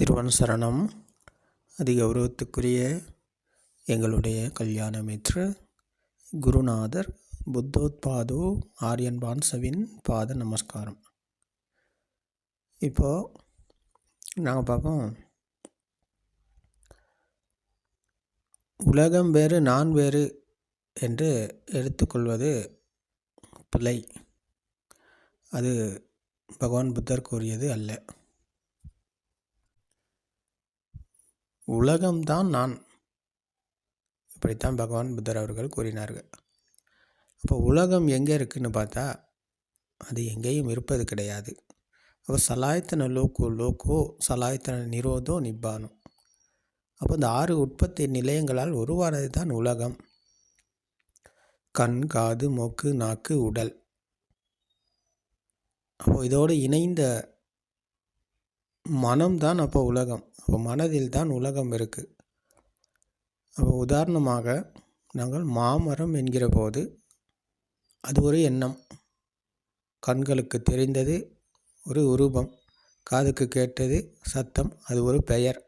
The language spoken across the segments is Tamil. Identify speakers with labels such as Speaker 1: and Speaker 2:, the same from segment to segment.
Speaker 1: திருவன் சரணம். அதிகௌரவத்துக்குரிய எங்களுடைய கல்யாண மித்ரு குருநாதர் புத்தோத்பாதோ ஆரியன் பான்சவின் பாத நமஸ்காரம். இப்போது நாங்கள் பார்ப்போம், உலகம் வேறு நான் வேறு என்று எடுத்துக்கொள்வது பிழை. அது பகவான் புத்தர் கூறியது அல்ல. உலகம்தான் நான், இப்படித்தான் பகவான் புத்தர் அவர்கள் கூறினார்கள். அப்போ உலகம் எங்கே இருக்குதுன்னு பார்த்தா அது எங்கேயும் இருப்பது கிடையாது. அப்போ சலாயத்தன லோக்கோ சலாயத்தன நிரோதோ நிப்பானம். அப்போ இந்த 6 உற்பத்தி நிலையங்களால் உருவானது தான் உலகம். கண், காது, மூக்கு, நாக்கு, உடல். அப்போ இதோடு இணைந்த மனம்தான் அப்போ உலகம். அப்போ மனதில் தான் உலகம் இருக்குது. அப்போ உதாரணமாக நாங்கள் மாமரம் என்கிற போது அது ஒரு எண்ணம். கண்களுக்கு தெரிந்தது ஒரு உருவம், காதுக்கு கேட்டது சத்தம், அது ஒரு பெயர்.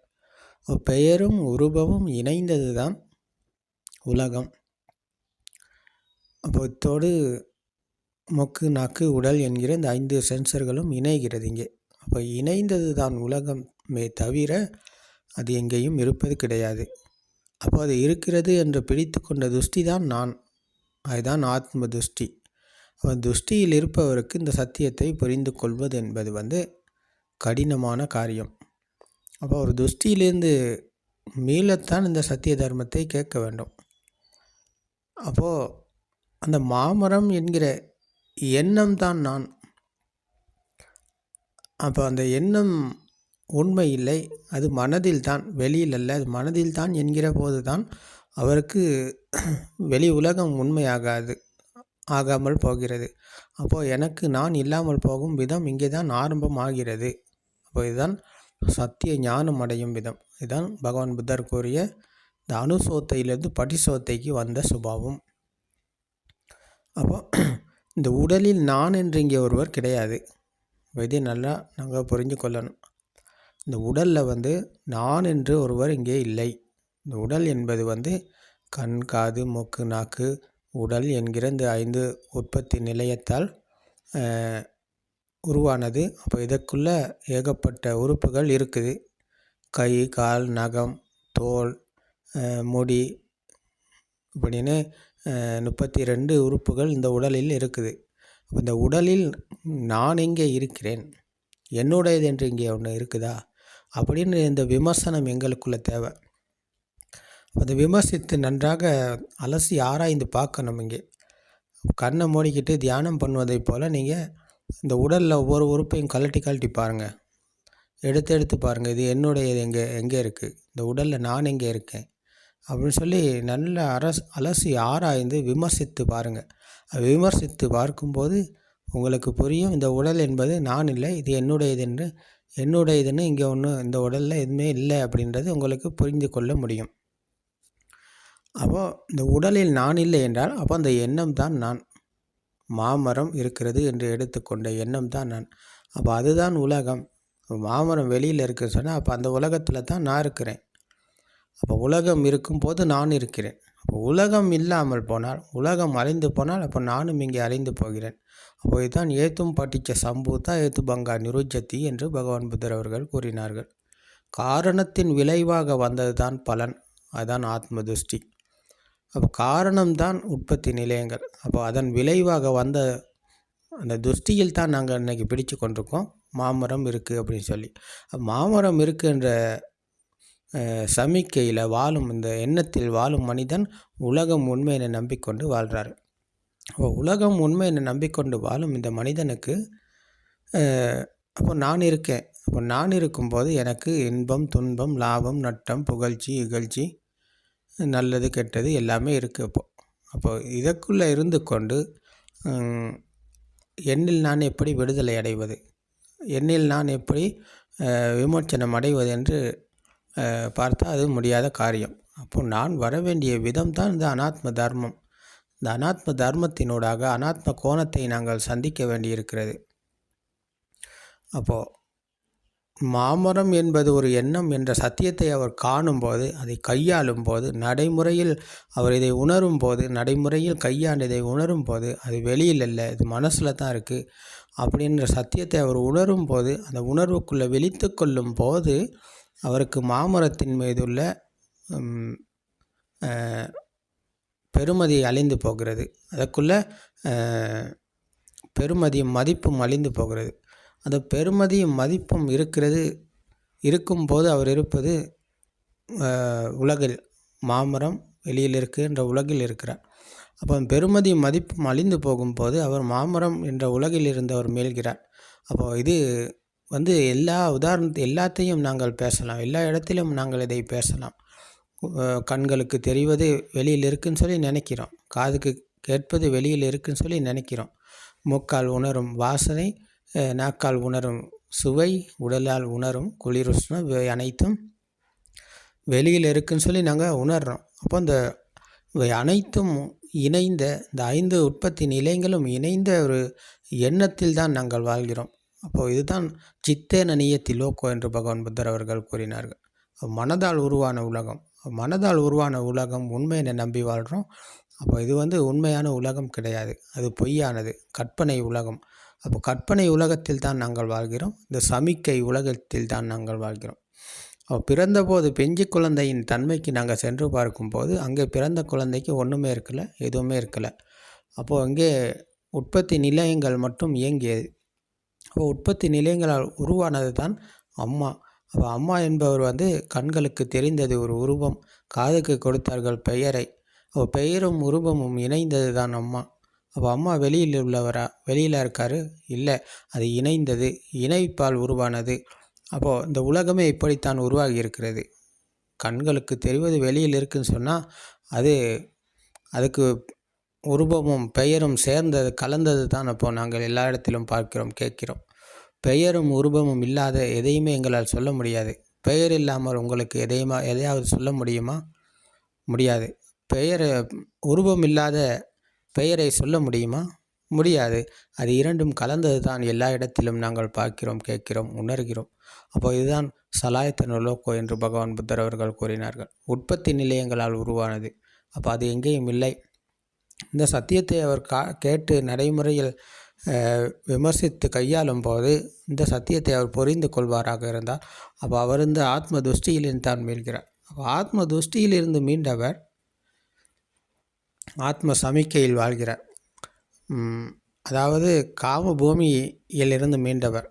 Speaker 1: பெயரும் உருவமும் இணைந்தது தான் உலகம். அப்போ இத்தோடு மூக்கு, நாக்கு, உடல் என்கிற இந்த 5 சென்சர்களும் இணைகிறது இங்கே. அப்போ இணைந்தது தான் உலகமே தவிர அது எங்கேயும் இருப்பது கிடையாது. அப்போ அது இருக்கிறது என்று பிடித்து கொண்ட துஷ்டி தான் நான். அதுதான் ஆத்ம துஷ்டி. துஷ்டியில் இருப்பவருக்கு இந்த சத்தியத்தை புரிந்து கொள்வது என்பது கடினமான காரியம். அப்போ ஒரு துஷ்டியிலிருந்து மீளத்தான் இந்த சத்திய தர்மத்தை கேட்க வேண்டும். அப்போது அந்த மாமரம் என்கிற எண்ணம் தான் நான். அப்போ அந்த எண்ணம் உண்மை இல்லை, அது மனதில் தான், வெளியில் அல்ல, அது மனதில் தான் என்கிற போது தான் அவருக்கு வெளி உலகம் ஆகாமல் போகிறது. அப்போது எனக்கு நான் இல்லாமல் போகும் விதம் இங்கே தான் ஆரம்பம் ஆகிறது. அப்போ இதுதான் சத்திய ஞானம் அடையும் விதம். இதுதான் பகவான் புத்தர் கூறிய இந்த அணுசோத்தையிலிருந்து படிசோத்தைக்கு வந்த சுபாவம். அப்போ இந்த உடலில் நான் என்று இங்கே ஒருவர் கிடையாது. இதை நல்லா நாங்கள் புரிஞ்சு கொள்ளணும். இந்த உடலில் நான் என்று ஒருவர் இங்கே இல்லை. இந்த உடல் என்பது கண், காது, மூக்கு, நாக்கு, உடல் என்கிற இந்த 5 உற்பத்தி நிலையத்தால் உருவானது. அப்போ இதற்குள்ளே ஏகப்பட்ட உறுப்புகள் இருக்குது. கை, கால், நகம், தோல், முடி, இப்படின்னு 32 உறுப்புகள் இந்த உடலில் இருக்குது. இந்த உடலில் நான் எங்கே இருக்கிறேன், என்னுடையது என்று இங்கே ஒன்று இருக்குதா அப்படின்னு இந்த விமர்சனம் எங்களுக்குள்ளே தேவை. அதை விமர்சித்து நன்றாக அலசி ஆராய்ந்து பார்க்கணும். இங்கே கண்ணை மூடிக்கிட்டு தியானம் பண்ணுவதை போல் நீங்கள் இந்த உடலில் ஒவ்வொரு உறுப்பையும் கழட்டி பாருங்கள், எடுத்து பாருங்கள். இது என்னுடையது எங்கே இருக்குது, இந்த உடலில் நான் எங்கே இருக்கேன் அப்படின்னு சொல்லி நல்லா அலசி ஆராய்ந்து விமர்சித்து பாருங்கள். விமர்சித்து பார்க்கும்போது உங்களுக்கு புரியும், இந்த உடல் என்பது நான் இல்லை, இது என்னுடையதுன்னு இங்கே இந்த உடலில் எதுவுமே இல்லை அப்படின்றது உங்களுக்கு புரிந்து கொள்ள முடியும். அப்போது இந்த உடலில் நான் இல்லை என்றால் அப்போ அந்த எண்ணம் தான் நான். மாமரம் இருக்கிறது என்று எடுத்துக்கொண்ட எண்ணம் தான் நான். அப்போ அதுதான் உலகம். மாமரம் வெளியில் இருக்குன்னு சொன்னால் அப்போ அந்த உலகத்தில் தான் நான் இருக்கிறேன். அப்போ உலகம் இருக்கும்போது நான் இருக்கிறேன். அப்போ உலகம் இல்லாமல் போனால், உலகம் அழிந்து போனால் அப்போ நானும் இங்கே அழிந்து போகிறேன். அப்போ இதுதான் ஏத்தும் பட்டிச்ச சம்பூத்தா ஏத்து பங்கா நிருஜத்தி என்று பகவான் புத்தர் அவர்கள் கூறினார்கள். காரணத்தின் விளைவாக வந்தது தான் பலன், அதுதான் ஆத்ம துஷ்டி. அப்போ காரணம்தான் உற்பத்தி நிலையங்கள். அப்போ அதன் விளைவாக வந்த அந்த துஷ்டியில் தான் நாங்கள் இன்றைக்கி பிடிச்சு கொண்டிருக்கோம், மாமரம் இருக்குது அப்படின்னு சொல்லி. மாமரம் இருக்குன்ற சமிக்கையில் வாழும், இந்த எண்ணத்தில் வாழும் மனிதன் உலகம் உண்மை என நம்பிக்கொண்டு வாழ்கிறார். அப்போ உலகம் உண்மை என நம்பிக்கொண்டு வாழும் இந்த மனிதனுக்கு அப்போ நான் இருக்கேன். அப்போ நான் இருக்கும்போது எனக்கு இன்பம், துன்பம், லாபம், நட்டம், புகழ்ச்சி, இகழ்ச்சி, நல்லது, கெட்டது எல்லாமே இருக்குது. அப்போ இதற்குள்ளே இருந்து கொண்டு என்னில் நான் எப்படி விடுதலை அடைவது, என்னில் நான் எப்படி விமோச்சனம் அடைவது என்று பார்த்தா அது முடியாத காரியம். அப்போது நான் வர வேண்டிய விதம் தான் இந்த அனாத்ம தர்மம். இந்த அனாத்ம தர்மத்தினூடாக அனாத்ம கோணத்தை நாங்கள் சந்திக்க வேண்டியிருக்கிறது. அப்போது மாமரம் என்பது ஒரு எண்ணம் என்ற சத்தியத்தை அவர் காணும்போது, அதை கையாளும் போது, நடைமுறையில் அவர் இதை உணரும் போது, நடைமுறையில் கையாண்டு இதை உணரும் போது, அது வெளியில் இல்லை, இது மனசில் தான் இருக்குது அப்படின்ற சத்தியத்தை அவர் உணரும் போது, அந்த உணர்வுக்குள்ளே விழித்து கொள்ளும் போது அவருக்கு மாமரத்தின் மீதுள்ள பெருமதி அழிந்து போகிறது. அதற்குள்ள பெருமதியும் மதிப்பும் அழிந்து போகிறது. அந்த பெருமதியும் மதிப்பும் இருக்கும்போது அவர் இருப்பது உலகில், மாமரம் வெளியில் இருக்கின்ற உலகில் இருக்கிறார். அப்போ பெருமதியும் மதிப்பும் அழிந்து போகும்போது அவர் மாமரம் என்ற உலகில் இருந்து அவர் மீள்கிறார். அப்போது இது எல்லாத்தையும் நாங்கள் பேசலாம், எல்லா இடத்திலும் நாங்கள் இதை பேசலாம். கண்களுக்கு தெரிவது வெளியில் இருக்குன்னு சொல்லி நினைக்கிறோம், காதுக்கு கேட்பது வெளியில் இருக்குன்னு சொல்லி நினைக்கிறோம், மூக்கால் உணரும் வாசனை, நாக்கால் உணரும் சுவை, உடலால் உணரும் குளிருஷ்ணம், இவை அனைத்தும் வெளியில் இருக்குன்னு சொல்லி நாங்கள் உணர்கிறோம். அப்போ இவை அனைத்தும் இணைந்த இந்த 5 உற்பத்தி நிலையங்களும் இணைந்த ஒரு எண்ணத்தில் தான் நாங்கள் வாழ்கிறோம். அப்போது இதுதான் சித்தேன நியத்தி லோகோ என்று பகவான் புத்தர் அவர்கள் கூறினார்கள். மனதால் உருவான உலகம், மனதால் உருவான உலகம் உண்மையை நம்பி வாழ்கிறோம். அப்போ இது உண்மையான உலகம் கிடையாது, அது பொய்யானது, கற்பனை உலகம். அப்போ கற்பனை உலகத்தில் தான் நாங்கள் வாழ்கிறோம், இந்த சமிக்கை உலகத்தில் தான் நாங்கள் வாழ்கிறோம். பிறந்தபோது பெஞ்சு குழந்தையின் தன்மைக்கு நாங்கள் சென்று பார்க்கும்போது அங்கே பிறந்த குழந்தைக்கு ஒன்றுமே இருக்கலை, எதுவுமே இருக்கலை. அப்போது அங்கே உற்பத்தி நிலையங்கள் மட்டும் இயங்கியது. அப்போ உற்பத்தி நிலையங்களால் உருவானது தான் அம்மா. அப்போ அம்மா என்பவர் கண்களுக்கு தெரிந்தது ஒரு உருவம், காதுக்கு கொடுத்தார்கள் பெயரை. அப்போ பெயரும் உருவமும் இணைந்தது தான் அம்மா. அப்போ அம்மா வெளியில் உள்ளவரா, வெளியில் இருக்காரு? இல்லை, அது இணைந்தது, இணைப்பால் உருவானது. அப்போது இந்த உலகமே இப்படித்தான் உருவாகி இருக்கிறது. கண்களுக்கு தெரிவது வெளியில் இருக்குன்னு சொன்னால் அதுக்கு உருவமும் பெயரும் சேர்ந்தது, கலந்தது தான் அப்போது நாங்கள் எல்லா இடத்திலும் பார்க்கிறோம், கேட்கிறோம். பெயரும் உருவமும் இல்லாத எதையுமே எங்களால் சொல்ல முடியாது. பெயர் இல்லாமல் உங்களுக்கு எதையாவது சொல்ல முடியுமா? முடியாது. உருவம் இல்லாத பெயரை சொல்ல முடியுமா? முடியாது. அது இரண்டும் கலந்தது தான் எல்லா இடத்திலும் நாங்கள் பார்க்கிறோம், கேட்கிறோம், உணர்கிறோம். அப்போ இதுதான் சலாயத்தன லோகோ என்று பகவான் புத்தர் அவர்கள் கூறினார்கள். உற்பத்தி நிலையங்களால் உருவானது. அப்போ அது எங்கேயும் இல்லை. இந்த சத்தியத்தை அவர் கேட்டு நடைமுறையில் விமர்சித்து கையாளும் போது இந்த சத்தியத்தை அவர் புரிந்து கொள்வாராக இருந்தால் அப்போ அவர் ஆத்ம துஷ்டியிலிருந்து தான் மீள்கிறார். அப்போ ஆத்ம துஷ்டியிலிருந்து மீண்டவர் ஆத்ம சமிக்கையில் வாழ்கிறார். அதாவது காம பூமியிலிருந்து மீண்டவர்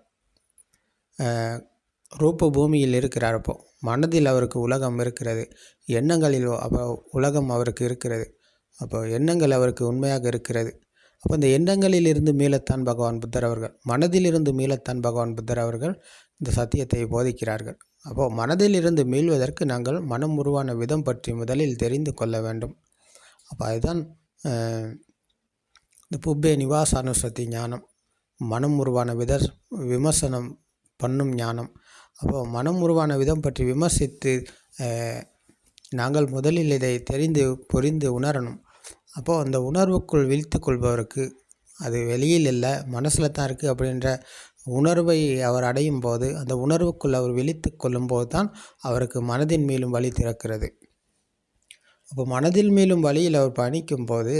Speaker 1: ரூப பூமியில் இருக்கிறார். அப்போது மனதில் அவருக்கு உலகம் இருக்கிறது, எண்ணங்களில் உலகம் அவருக்கு இருக்கிறது. அப்போ எண்ணங்கள் அவருக்கு உண்மையாக இருக்கிறது. அப்போ இந்த எண்ணங்களில் இருந்து மீளத்தான் பகவான் புத்தர் அவர்கள், மனதிலிருந்து மீளத்தான் பகவான் புத்தர் அவர்கள் இந்த சத்தியத்தை போதிக்கிறார்கள். அப்போது மனதில் இருந்து மீள்வதற்கு நாங்கள் மனம் உருவான விதம் பற்றி முதலில் தெரிந்து கொள்ள வேண்டும். அப்போ அதுதான் இந்த புப்பே நிவாசானுசதி ஞானம், மனம் உருவான விமர்சனம் பண்ணும் ஞானம். அப்போது மனம் உருவான விதம் பற்றி விமர்சித்து நாங்கள் முதலில் இதை புரிந்து உணரணும். அப்போது அந்த உணர்வுக்குள் வீழ்த்து கொள்பவருக்கு அது வெளியில் இல்லை, மனசில் தான் இருக்குது அப்படின்ற உணர்வை அவர் அடையும் போது, அந்த உணர்வுக்குள் அவர் விழித்து கொள்ளும்போது தான் அவருக்கு மனதின் மேலும் வழி திறக்கிறது. அப்போ மனதில் மேலும் வழியில் அவர் பயணிக்கும் போது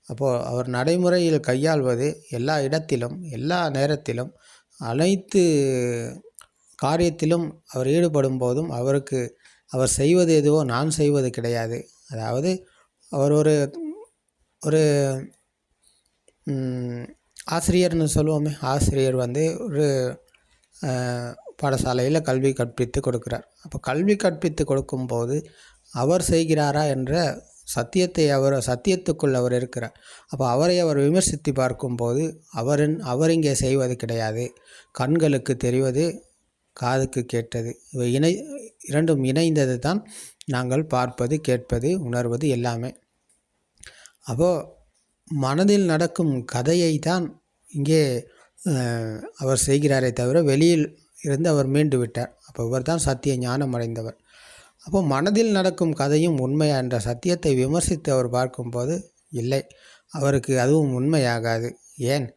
Speaker 1: அப்போது அவர் நடைமுறையில் கையாள்வது எல்லா இடத்திலும், எல்லா நேரத்திலும், அனைத்து காரியத்திலும் அவர் ஈடுபடும் போதும் அவர் செய்வது எதுவோ நான் செய்வது கிடையாது. அதாவது அவர் ஒரு ஆசிரியர்னு சொல்லுவோமே, ஆசிரியர் ஒரு பாடசாலையில் கல்வி கற்பித்து கொடுக்குறார். அப்போ கல்வி கற்பித்து கொடுக்கும்போது அவர் செய்கிறாரா என்ற சத்தியத்துக்குள் அவர் இருக்கிறார். அப்போ அவரை அவர் விமர்சித்து பார்க்கும்போது அவர் இங்கே செய்வது கிடையாது. கண்களுக்கு தெரிவது, காதுக்கு கேட்டது, இவை இரண்டும் இணைந்தது தான் நாங்கள் பார்ப்பது, கேட்பது, உணர்வது எல்லாமே. அப்போது மனதில் நடக்கும் கதையை தான் இங்கே அவர் செய்கிறாரே தவிர வெளியில் இருந்து அவர் மீண்டு விட்டார். அப்போ இவர் தான் சத்திய ஞானம் அடைந்தவர். அப்போ மனதில் நடக்கும் கதையும் உண்மையா என்ற சத்தியத்தை விமர்சித்து அவர் பார்க்கும்போது இல்லை, அவருக்கு அதுவும் உண்மையாகாது. ஏன்?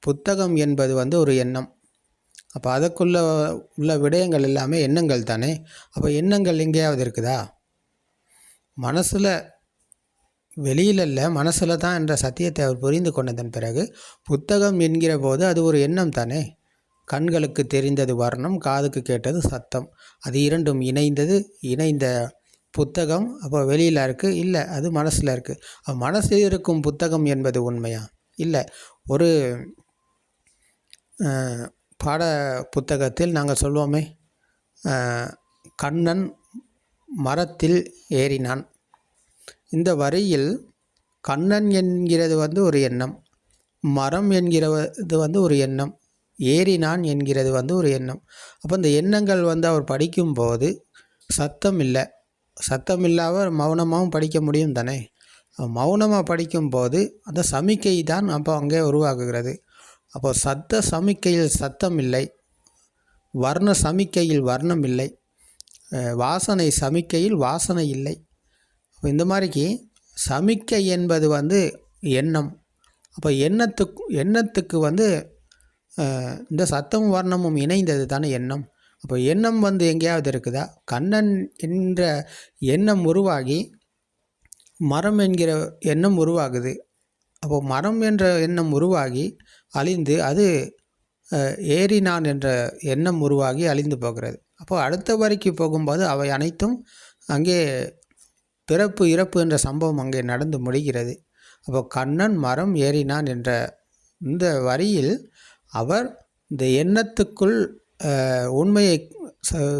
Speaker 1: புத்தகம் என்பது ஒரு எண்ணம். அப்போ அதுக்குள்ள உள்ள விடயங்கள் எல்லாமே எண்ணங்கள் தானே. அப்போ எண்ணங்கள் எங்கேயாவது இருக்குதா? மனசில், வெளியில் இல்லை, மனசில் தான் என்ற சத்தியத்தை அவர் புரிந்து கொண்டதன் பிறகு புத்தகம் என்கிற போது அது ஒரு எண்ணம் தானே. கண்களுக்கு தெரிந்தது வர்ணம், காதுக்கு கேட்டது சத்தம், அது இரண்டும் இணைந்த புத்தகம் அப்போ வெளியில் இருக்குது இல்லை, அது மனசில் இருக்குது. மனசில் இருக்கும் புத்தகம் என்பது உண்மையா? இல்லை. ஒரு பாட புத்தகத்தில் நாங்கள் சொல்வோமே, கண்ணன் மரத்தில் ஏறினான். இந்த வரியில் கண்ணன் என்கிறது ஒரு எண்ணம், மரம் என்கிறது ஒரு எண்ணம், ஏறினான் என்கிறது ஒரு எண்ணம். அப்போ இந்த எண்ணங்கள் அவர் படிக்கும்போது சத்தம் இல்லை, சத்தம் இல்லாமல் மௌனமாகவும் படிக்க முடியும் தானே. மௌனமாக படிக்கும்போது அந்த சமிக்கை தான் அப்போ அங்கே உருவாகுகிறது. அப்போ சத்த சமிக்கையில் சத்தம் இல்லை, வர்ண சமிக்கையில் வர்ணம் இல்லை, வாசனை சமிக்கையில் வாசனை இல்லை. இந்த மாதிரிக்கு சமிக்கை என்பது எண்ணம். அப்போ எண்ணத்துக்கு இந்த சத்தமும் வர்ணமும் இணைந்தது தானே எண்ணம். அப்போ எண்ணம் எங்கேயாவது இருக்குதா? கண்ணன் என்ற எண்ணம் உருவாகி மரம் என்கிற எண்ணம் உருவாகுது. அப்போ மரம் என்ற எண்ணம் உருவாகி அழிந்து அது ஏறினான் என்ற எண்ணம் உருவாகி அழிந்து போகிறது. அப்போ அடுத்த வரிக்கு போகும்போது அவை அனைத்தும் அங்கே பிறப்பு இறப்பு என்ற சம்பவம் அங்கே நடந்து முடிகிறது. அப்போ கண்ணன் மரம் ஏறினான் என்ற இந்த வரியில் அவர் இந்த எண்ணத்துக்குள் உண்மையை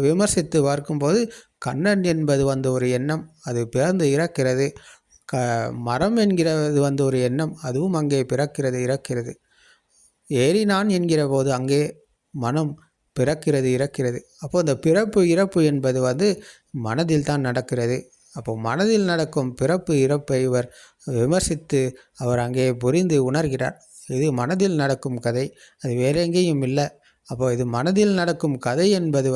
Speaker 1: விமர்சித்து பார்க்கும்போது கண்ணன் என்பது ஒரு எண்ணம், அது பிறந்து இறக்கிறது. மரம் என்கிறது ஒரு எண்ணம், அதுவும் அங்கே பிறக்கிறது இறக்கிறது. ஏறினான் என்கிற போது அங்கே மனம் பிறக்கிறது இறக்கிறது. அப்போது அந்த பிறப்பு இறப்பு என்பது மனதில் தான் நடக்கிறது. அப்போ மனதில் நடக்கும் பிறப்பு இறப்பை இவர் விமர்சித்து அவர் அங்கே புரிந்து உணர்கிறார். இது மனதில் நடக்கும் கதை, அது வேற எங்கேயும் இல்லை. அப்போ இது மனதில் நடக்கும் கதை என்பது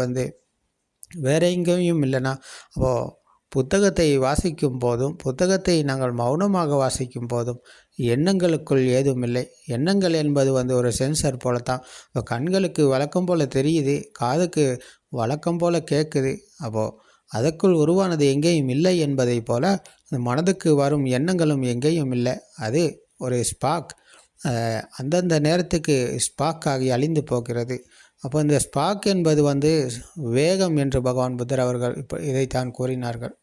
Speaker 1: வேற எங்கேயும் இல்லைனா, அப்போது புத்தகத்தை வாசிக்கும் போதும், புத்தகத்தை நாங்கள் மௌனமாக வாசிக்கும் போதும் எண்ணங்களுக்குள் ஏதும் இல்லை. எண்ணங்கள் என்பது ஒரு சென்சர் போல தான். இப்போ கண்களுக்கு வழக்கம் போல் தெரியுது, காதுக்கு வழக்கம் போல் கேட்குது. அப்போது அதற்குள் உருவானது எங்கேயும் இல்லை என்பதை போல் மனதுக்கு வரும் எண்ணங்களும் எங்கேயும் இல்லை. அது ஒரு ஸ்பார்க், அந்தந்த நேரத்துக்கு ஸ்பார்க் ஆகி அழிந்து போகிறது. அப்போ இந்த ஸ்பார்க் என்பது வேகம் என்று பகவான் புத்தர் அவர்கள் இப்போ இதைத்தான் கூறினார்கள்.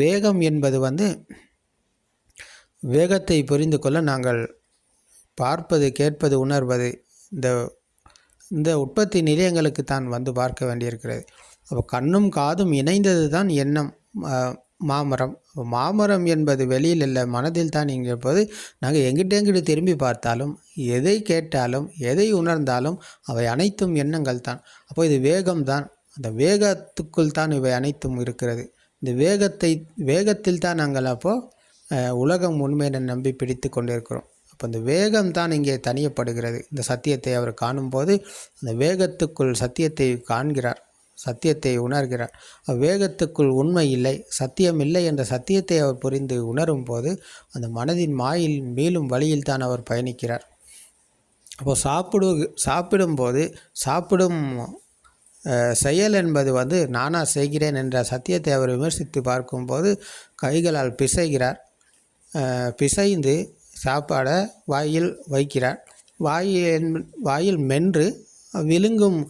Speaker 1: வேகம் என்பது வேகத்தை புரிந்து கொள்ள நாங்கள் பார்ப்பது, கேட்பது, உணர்வது, இந்த உற்பத்தி நிலையங்களுக்கு தான் பார்க்க வேண்டியிருக்கிறது. அப்போ கண்ணும் காதும் இணைந்தது தான் எண்ணம், மாமரம். மாமரம் என்பது வெளியில் இல்லை, மனதில் தான் இருப்பது. நாங்கள் எங்கிட்ட திரும்பி பார்த்தாலும், எதை கேட்டாலும், எதை உணர்ந்தாலும் அவை அனைத்தும் எண்ணங்கள் தான். அப்போ இது வேகம்தான், அந்த வேகத்துக்குள் தான் இவை அனைத்தும் இருக்கிறது. இந்த வேகத்தில் தான் நாங்கள் அப்போது உலகம் உண்மையை நம்பி பிடித்து கொண்டிருக்கிறோம். அப்போ இந்த வேகம்தான் இங்கே தனியப்படுகிறது. இந்த சத்தியத்தை அவர் காணும்போது அந்த வேகத்துக்குள் சத்தியத்தை காண்கிறார், சத்தியத்தை உணர்கிறார். வேகத்துக்குள் உண்மை இல்லை, சத்தியம் இல்லை என்ற சத்தியத்தை அவர் புரிந்து உணரும் போது அந்த மனதின் மாயில் மீளும் வழியில் தான் அவர் பயணிக்கிறார். அப்போது சாப்பிடும்போது சாப்பிடும் செயல் என்பது நானா செய்கிறேன் என்ற சத்தியத்தை அவர் விமர்சித்து பார்க்கும்போது கைகளால் பிசைகிறார். பிசைந்து சாப்பாடை வாயில் வைக்கிறார். வாயில் மென்று விழுங்கும்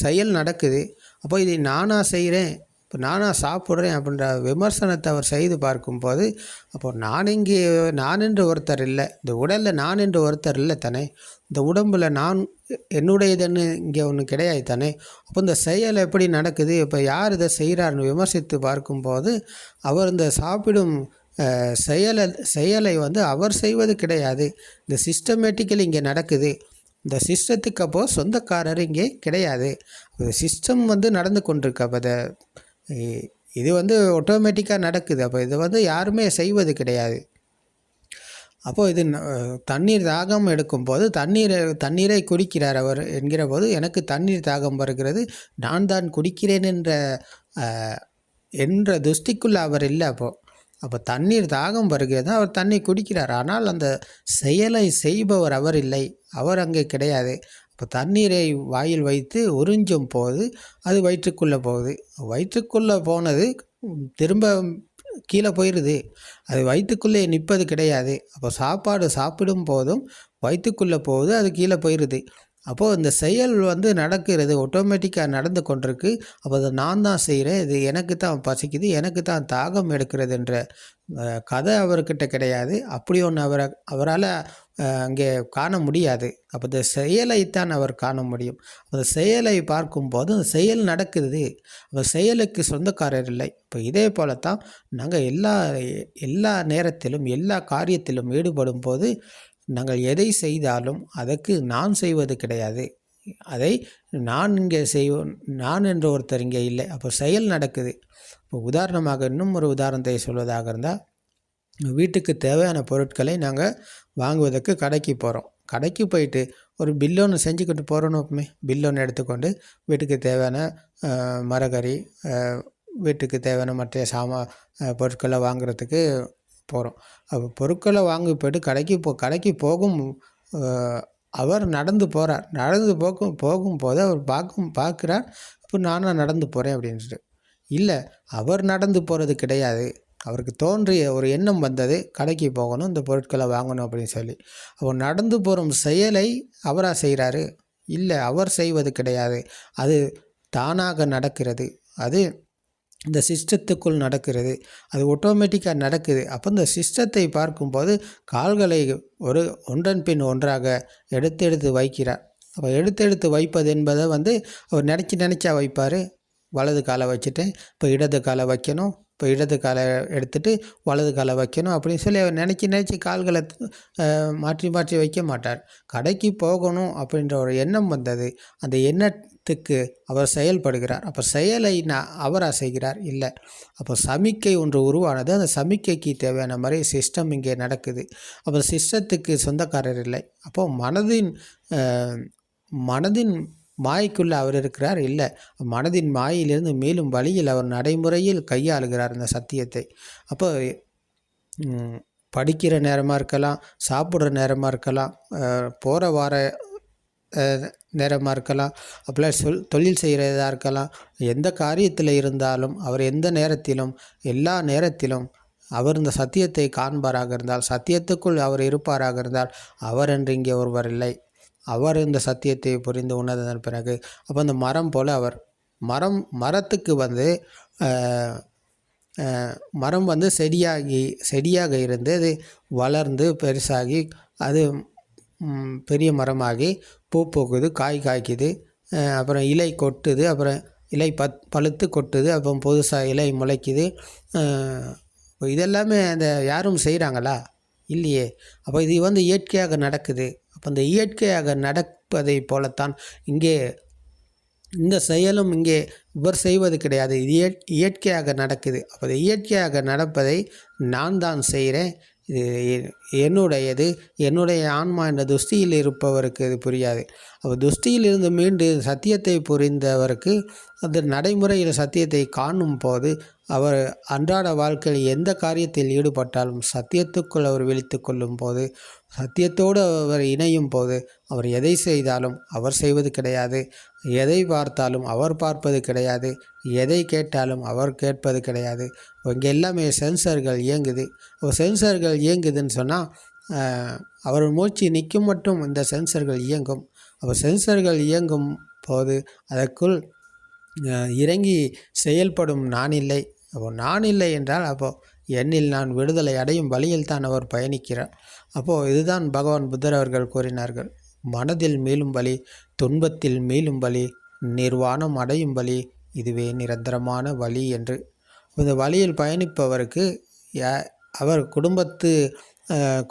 Speaker 1: செயல் நடக்குது. அப்போ இதை நானாக செய்கிறேன், இப்போ நானாக சாப்பிட்றேன் அப்படின்ற விமர்சனத்தை அவர் செய்து பார்க்கும்போது அப்போ நான் என்று ஒருத்தர் இல்லை, இந்த உடலில் நான் என்று ஒருத்தர் இல்லை தானே, இந்த உடம்பில் நான் என்னுடையதுன்னு இங்கே ஒன்று கிடையாது தானே. அப்போ இந்த செயல் எப்படி நடக்குது, இப்போ யார் இதை செய்கிறாருன்னு விமர்சித்து பார்க்கும்போது அவர் இந்த சாப்பிடும் செயலை அவர் செய்வது கிடையாது, இந்த சிஸ்டமேட்டிக்கலி இங்கே நடக்குது. இந்த சிஸ்டத்துக்கு அப்போது சொந்தக்காரர் இங்கே கிடையாது, சிஸ்டம் நடந்து கொண்டிருக்கு. அப்போ இது ஆட்டோமேட்டிக்காக நடக்குது. அப்போ இது யாருமே செய்வது கிடையாது. அப்போது இது தண்ணீர் தாகம் எடுக்கும்போது தண்ணீரை குடிக்கிறார் அவர் என்கிற போது எனக்கு தண்ணீர் தாகம் வருகிறது, நான் தான் குடிக்கிறேன் என்ற துஷ்டிக்குள்ளே அவர் இல்லை. அப்போ தண்ணீர் தாகம் வருகிறது, அவர் தண்ணீர் குடிக்கிறார். ஆனால் அந்த செயலை செய்பவர் அவர் இல்லை, அவர் அங்கே கிடையாது. இப்போ தண்ணீரை வாயில் வைத்து உறிஞ்சும் போது அது வயிற்றுக்குள்ளே போகுது. வயிற்றுக்குள்ளே போனது திரும்ப கீழே போயிடுது. அது வயிற்றுக்குள்ளே நிற்பது கிடையாது. அப்போ சாப்பாடு சாப்பிடும் போதும் வயிற்றுக்குள்ளே போகுது, அது கீழே போயிடுது. அப்போது இந்த செயல் நடக்கிறது, ஆட்டோமேட்டிக்காக நடந்து கொண்டிருக்கு. அப்போ அதை நான் தான் செய்கிறேன், இது எனக்கு தான் பசிக்குது, எனக்கு தான் தாகம் எடுக்கிறதுன்ற கதை அவர்கிட்ட கிடையாது. அப்படி ஒன்று அவரால் அங்கே காண முடியாது. அப்போ இந்த செயலைத்தான் அவர் காண முடியும். அந்த செயலை பார்க்கும்போது அந்த செயல் நடக்குது, அந்த செயலுக்கு சொந்தக்காரர் இல்லை. இப்போ இதே போல தான் நாங்கள் எல்லா நேரத்திலும் எல்லா காரியத்திலும் ஈடுபடும் போது நாங்கள் எதை செய்தாலும் அதற்கு நான் செய்வது கிடையாது. அதை நான் இங்கே செய்வோம், நான் என்ற ஒருத்தர் இங்கே இல்லை. அப்போ செயல் நடக்குது. இப்போ உதாரணமாக இன்னும் ஒரு உதாரணத்தை சொல்வதாக இருந்தால், வீட்டுக்கு தேவையான பொருட்களை நாங்கள் வாங்குவதற்கு கடைக்கு போகிறோம். கடைக்கு போயிட்டு ஒரு பில் ஒன்று செஞ்சுக்கிட்டு போகிறோன்னு பில் ஒன்று எடுத்துக்கொண்டு வீட்டுக்கு தேவையான மரக்கறி, வீட்டுக்கு தேவையான மற்ற பொருட்களை வாங்குறதுக்கு போகிறோம். அப்போ பொருட்களை வாங்கி போய்ட்டு கடைக்கு போகும் அவர் நடந்து போகிறார். நடந்து போகும்போது அவர் பார்க்குறார், இப்போ நானும் நடந்து போகிறேன் அப்படின்ட்டு. இல்லை, அவர் நடந்து போகிறது கிடையாது. அவருக்கு தோன்றிய ஒரு எண்ணம் வந்தது, கடைக்கு போகணும், இந்த பொருட்களை வாங்கணும் அப்படின்னு சொல்லி. அவர் நடந்து போகிற செயலை அவராக செய்கிறாரு? இல்லை, அவர் செய்வது கிடையாது. அது தானாக நடக்கிறது. அது இந்த சிஸ்டத்துக்குள் நடக்கிறது. அது ஆட்டோமேட்டிக்காக நடக்குது. அப்போ இந்த சிஸ்டத்தை பார்க்கும்போது கால்களை ஒன்றன் பின் ஒன்றாக எடுத்து வைக்கிறார். அப்போ எடுத்து வைப்பது என்பதை அவர் நினச்சா வைப்பார். வலது காலை வச்சுட்டேன், இப்போ இடது காலை வைக்கணும், இப்போ இடது காலை எடுத்துகிட்டு வலது காலை வைக்கணும் அப்படின்னு சொல்லி அவர் நினச்சி கால்களை மாற்றி வைக்க மாட்டார். கடைக்கு போகணும் அப்படின்ற ஒரு எண்ணம் வந்தது. அந்த எண்ணத்துக்கு அவர் செயல்படுகிறார். அப்போ செயலை அவராக செய்கிறார்? இல்லை. அப்போ சமிக்கை ஒன்று உருவானது. அந்த சமிக்கைக்கு தேவையான மாதிரி சிஸ்டம் இங்கே நடக்குது. அப்போ சிஸ்டத்துக்கு சொந்தக்காரர் இல்லை. அப்போது மனதின் மாய்க்குள்ளே அவர் இருக்கிறார்? இல்லை. மனதின் மாயிலிருந்து மேலும் வழியில் அவர் நடைமுறையில் கையாளுகிறார் இந்த சத்தியத்தை. அப்போ படிக்கிற நேரமாக இருக்கலாம், சாப்பிட்ற நேரமாக இருக்கலாம், போகிற வார நேரமாக இருக்கலாம், அப்படிலாம் தொழில் செய்கிறதா இருக்கலாம், எந்த காரியத்தில் இருந்தாலும் அவர் எந்த நேரத்திலும் எல்லா நேரத்திலும் அவர் இந்த சத்தியத்தை காண்பாராக இருந்தால், சத்தியத்துக்குள் அவர் இருப்பாராக இருந்தால், அவர் என்று இங்கே ஒருவர் இல்லை. அவர் இந்த சத்தியத்தை புரிந்து உணர்ந்ததன் பிறகு அப்போ அந்த மரம் போல் அவர் மரத்துக்கு மரம் செடியாக இருந்து அது வளர்ந்து பெருசாகி அது பெரிய மரமாகி பூ பூக்குது, காய் காய்க்குது, அப்புறம் இலை கொட்டுது, அப்புறம் இலை பழுத்து கொட்டுது, அப்புறம் புதுசாக இலை முளைக்குது. இதெல்லாமே யாரும் செய்கிறாங்களா? இல்லையே. அப்போ இது இயற்கையாக நடக்குது. அப்போ இந்த இயற்கையாக நடப்பதை போலத்தான் இங்கே இந்த செயலும் இங்கே இவர் செய்வது கிடையாது, இது இயற்கையாக நடக்குது. அப்போ இயற்கையாக நடப்பதை நான் தான் செய்கிறேன், இது என்னுடையது, என்னுடைய ஆன்மா என்ற துஷ்டியில் இருப்பவருக்கு இது புரியாது. அப்போ துஷ்டியில் இருந்து மீண்டு சத்தியத்தை புரிந்தவருக்கு அந்த நடைமுறையில் சத்தியத்தை காணும் போது அவர் அன்றாட வாழ்க்கையில் எந்த காரியத்தில் ஈடுபட்டாலும் சத்தியத்துக்குள் அவர் விழித்து கொள்ளும் போது, சத்தியத்தோடு அவர் இணையும் போது அவர் எதை செய்தாலும் அவர் செய்வது கிடையாது, எதை பார்த்தாலும் அவர் பார்ப்பது கிடையாது, எதை கேட்டாலும் அவர் கேட்பது கிடையாது. இங்கே எல்லாமே சென்சர்கள் இயங்குது. சென்சர்கள் இயங்குதுன்னு சொன்னால் அவர் மூச்சு நிற்கும் மட்டும் இந்த சென்சர்கள் இயங்கும். அப்போ சென்சர்கள் இயங்கும் போது அதற்குள் இறங்கி செயல்படும் நான் இல்லை. அப்போ நான் இல்லை என்றால் அப்போது என்னில் நான் விடுதலை அடையும் வழியில் தான் அவர் பயணிக்கிறார். அப்போது இதுதான் பகவான் புத்தர் அவர்கள் கூறினார்கள், மனதில் மீளும் வழி, துன்பத்தில் மீளும் வழி, நிர்வாணம் அடையும் வழி, இதுவே நிரந்தரமான வழி என்று. இந்த வழியில் பயணிப்பவருக்கு அவர்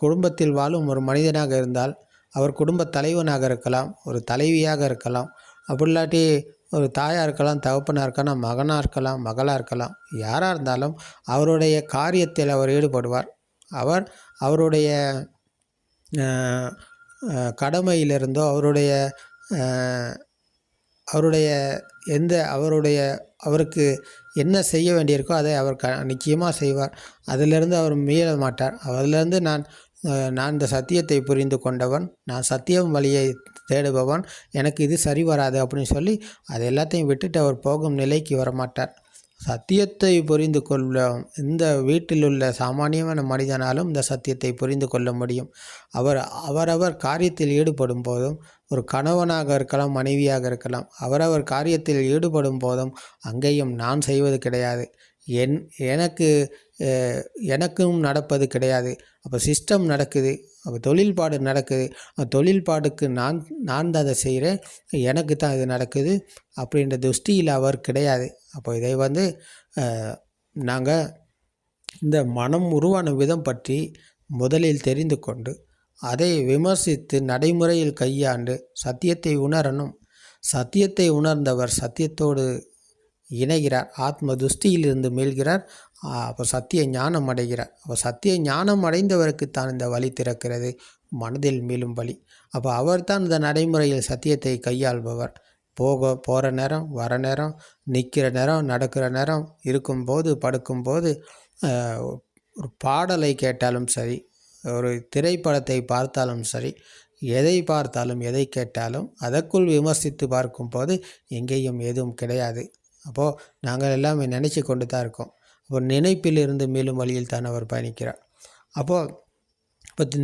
Speaker 1: குடும்பத்தில் வாழும் ஒரு மனிதனாக இருந்தால், அவர் குடும்பத் தலைவனாக இருக்கலாம், ஒரு தலைவியாக இருக்கலாம், அப்படி இல்லாட்டி ஒரு தாயாக இருக்கலாம், தகப்பனாக இருக்கலாம், மகனாக இருக்கலாம், மகளாக இருக்கலாம், யாராக இருந்தாலும் அவருடைய காரியத்தில் அவர் ஈடுபடுவார். அவருடைய கடமையிலிருந்தோ அவருக்கு என்ன செய்ய வேண்டியிருக்கோ அதை அவர் நிச்சயமாக செய்வார். அதிலிருந்து அவர் மீள மாட்டார். அதிலிருந்து நான் நான் இந்த சத்தியத்தை புரிந்து கொண்டவன், நான் சத்தியம் வழியை தேடுபவன், எனக்கு இது சரி வராது அப்படின்னு சொல்லி அது எல்லாத்தையும் விட்டுட்டு அவர் போகும் நிலைக்கு வரமாட்டார். சத்தியத்தை புரிந்து கொள்ள இந்த வீட்டில் உள்ள சாமானியமான மனிதனாலும் இந்த சத்தியத்தை புரிந்து கொள்ள முடியும். அவரவர் காரியத்தில் ஈடுபடும் போதும், ஒரு கணவனாக இருக்கலாம், மனைவியாக இருக்கலாம், அவரவர் காரியத்தில் ஈடுபடும் போதும் அங்கேயும் நான் செய்வது கிடையாது, எனக்கும் நடப்பது கிடையாது. அப்போ சிஸ்டம் நடக்குது, அப்போ தொழில்பாடு நடக்குது, தொழில்பாடுக்கு நான் தான் அதை செய்கிறேன், எனக்கு தான் இது நடக்குது அப்படின்ற துஷ்டியில் அவர் கிடையாது. அப்போ இதை நாங்கள் இந்த மனம் உருவான விதம் பற்றி முதலில் தெரிந்து கொண்டு அதை விமர்சித்து நடைமுறையில் கையாண்டு சத்தியத்தை உணரணும். சத்தியத்தை உணர்ந்தவர் சத்தியத்தோடு இணைகிறார், ஆத்ம துஷ்டியிலிருந்து மீள்கிறார், அப்போ சத்திய ஞானம் அடைகிறார். அப்போ சத்திய ஞானம் அடைந்தவருக்குத்தான் இந்த வழி திறக்கிறது, மனதில் மீளும் வழி. அப்போ அவர்தான் இந்த நடைமுறையில் சத்தியத்தை கையாள்பவர். போகிற நேரம், வர நேரம், நிற்கிற நேரம், நடக்கிற நேரம், இருக்கும்போது, படுக்கும்போது, ஒரு பாடலை கேட்டாலும் சரி, ஒரு திரைப்படத்தை பார்த்தாலும் சரி, எதை பார்த்தாலும் எதை கேட்டாலும் அதற்குள் விமர்சித்து பார்க்கும்போது எங்கேயும் எதுவும் கிடையாது. அப்போது நாங்கள் எல்லாமே நினச்சி கொண்டு தான் இருக்கோம். அப்போ நினைப்பிலிருந்து மீளும் வழியில் தான் அவர் பயணிக்கிறார். இப்போ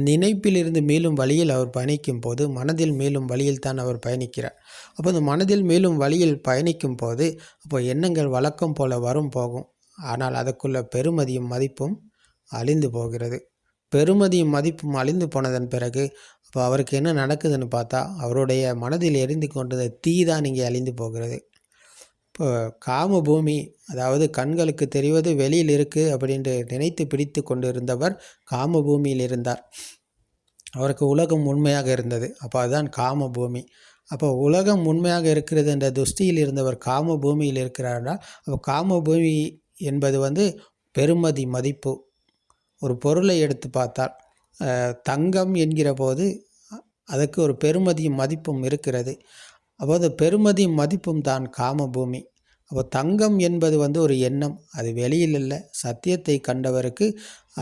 Speaker 1: நினைப்பிலிருந்து மீளும் வழியில் அவர் பயணிக்கும் போது மனதில் மீளும் வழியில் தான் அவர் பயணிக்கிறார். அப்போ இந்த மனதில் மீளும் வழியில் பயணிக்கும் போது அப்போ எண்ணங்கள் வழக்கம் போல் வரும் போகும். ஆனால் அதுக்குள்ள பெருமதியும் மதிப்பும் அழிந்து போகிறது. பெருமதியும் மதிப்பும் அழிந்து போனதன் பிறகு அப்போ அவருக்கு என்ன நடக்குதுன்னு பார்த்தா அவருடைய மனதில் எரிந்து கொண்டது தீ தான் இங்கே அழிந்து போகிறது. இப்போ காம பூமி, அதாவது கண்களுக்கு தெரிவது வெளியில் இருக்குது அப்படின்ட்டு நினைத்து பிடித்து கொண்டு இருந்தவர் காம பூமியில் இருந்தார். அவருக்கு உலகம் உண்மையாக இருந்தது. அப்போ அதுதான் காம பூமி. அப்போ உலகம் உண்மையாக இருக்கிறது என்ற துஷ்டியில் இருந்தவர் காம பூமியில் இருக்கிறாரா? அப்போ காம பூமி என்பது பெருமதி மதிப்பு. ஒரு பொருளை எடுத்து பார்த்தால் தங்கம் என்கிற போது அதுக்கு ஒரு பெருமதியும் மதிப்பும் இருக்கிறது. அப்போது பெருமதியும் மதிப்பும் தான் காம பூமி. அப்போ தங்கம் என்பது ஒரு எண்ணம், அது வெளியில் அல்ல. சத்தியத்தை கண்டவருக்கு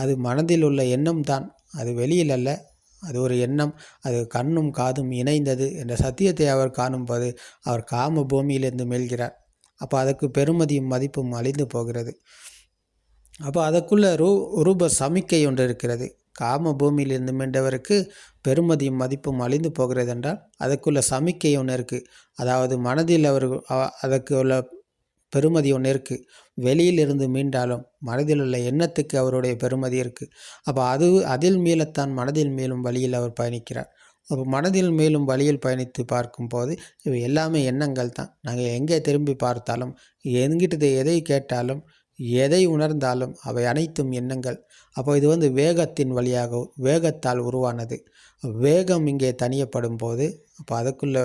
Speaker 1: அது மனதில் உள்ள எண்ணம் தான், அது வெளியில் அல்ல, அது ஒரு எண்ணம், அது கண்ணும் காதும் இணைந்தது என்ற சத்தியத்தை அவர் காணும்போது அவர் காம பூமியிலிருந்து மீள்கிறார். அப்போ அதுக்கு பெருமதியும் மதிப்பும் அழிந்து போகிறது. அப்போ அதற்குள்ள ரூப சமிக்கை ஒன்று இருக்கிறது. காம பூமியிலிருந்து மீண்டவருக்கு பெருமதியும் மதிப்பும் அழிந்து போகிறது என்றால் அதற்குள்ள சமிக்கை ஒன்று இருக்குது. அதாவது மனதில் அதற்கு உள்ள பெருமதி ஒன்று இருக்குது. வெளியிலிருந்து மீண்டாலும் மனதில் உள்ள எண்ணத்துக்கு அவருடைய பெருமதி இருக்குது. அப்போ அதில் மீளத்தான் மனதில் மேலும் வழியில் அவர் பயணிக்கிறார். அப்போ மனதில் மேலும் வழியில் பயணித்து பார்க்கும்போது இவை எல்லாமே எண்ணங்கள் தான். நாங்கள் எங்கே திரும்பி பார்த்தாலும், எங்கிட்ட எதை கேட்டாலும், எதை உணர்ந்தாலும் அவை அனைத்தும் எண்ணங்கள். அப்போ இது வேகத்தின் வழியாக, வேகத்தால் உருவானது. வேகம் இங்கே தனியப்படும் போது அப்போ அதுக்குள்ள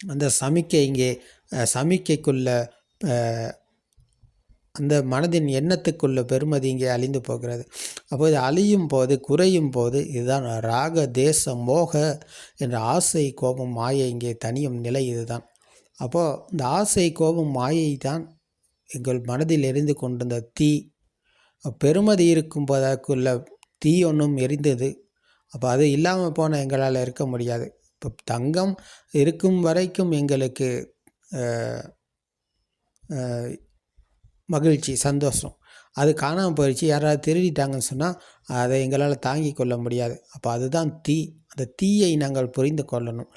Speaker 1: அந்த சமிக்கை இங்கே சமிக்கைக்குள்ள அந்த மனதின் எண்ணத்துக்குள்ள பெருமதி இங்கே அழிந்து போகிறது. அப்போ இது அழியும் போது, குறையும் போது, இதுதான் ராக தேச மோக என்ற ஆசை கோபம் மாயை இங்கே தனியும் நிலை இதுதான். அப்போது இந்த ஆசை கோபம் மாயை தான் எங்கள் மனதில் எரிந்து கொண்டிருந்த தீ. பெருமதி இருக்கும் போதற்குள்ள தீ ஒன்றும் எரிந்தது. அப்போ அது இல்லாமல் போனால் எங்களால் இருக்க முடியாது. இப்போ தங்கம் இருக்கும் வரைக்கும் எங்களுக்கு மகிழ்ச்சி, சந்தோஷம். அது காணாமல் போயிடுச்சு, யாராவது திருடிட்டாங்கன்னு சொன்னால் அதை எங்களால் தாங்கி கொள்ள முடியாது. அப்போ அதுதான் தீ. அந்த தீயை நாங்கள் புரிந்து கொள்ளணும்.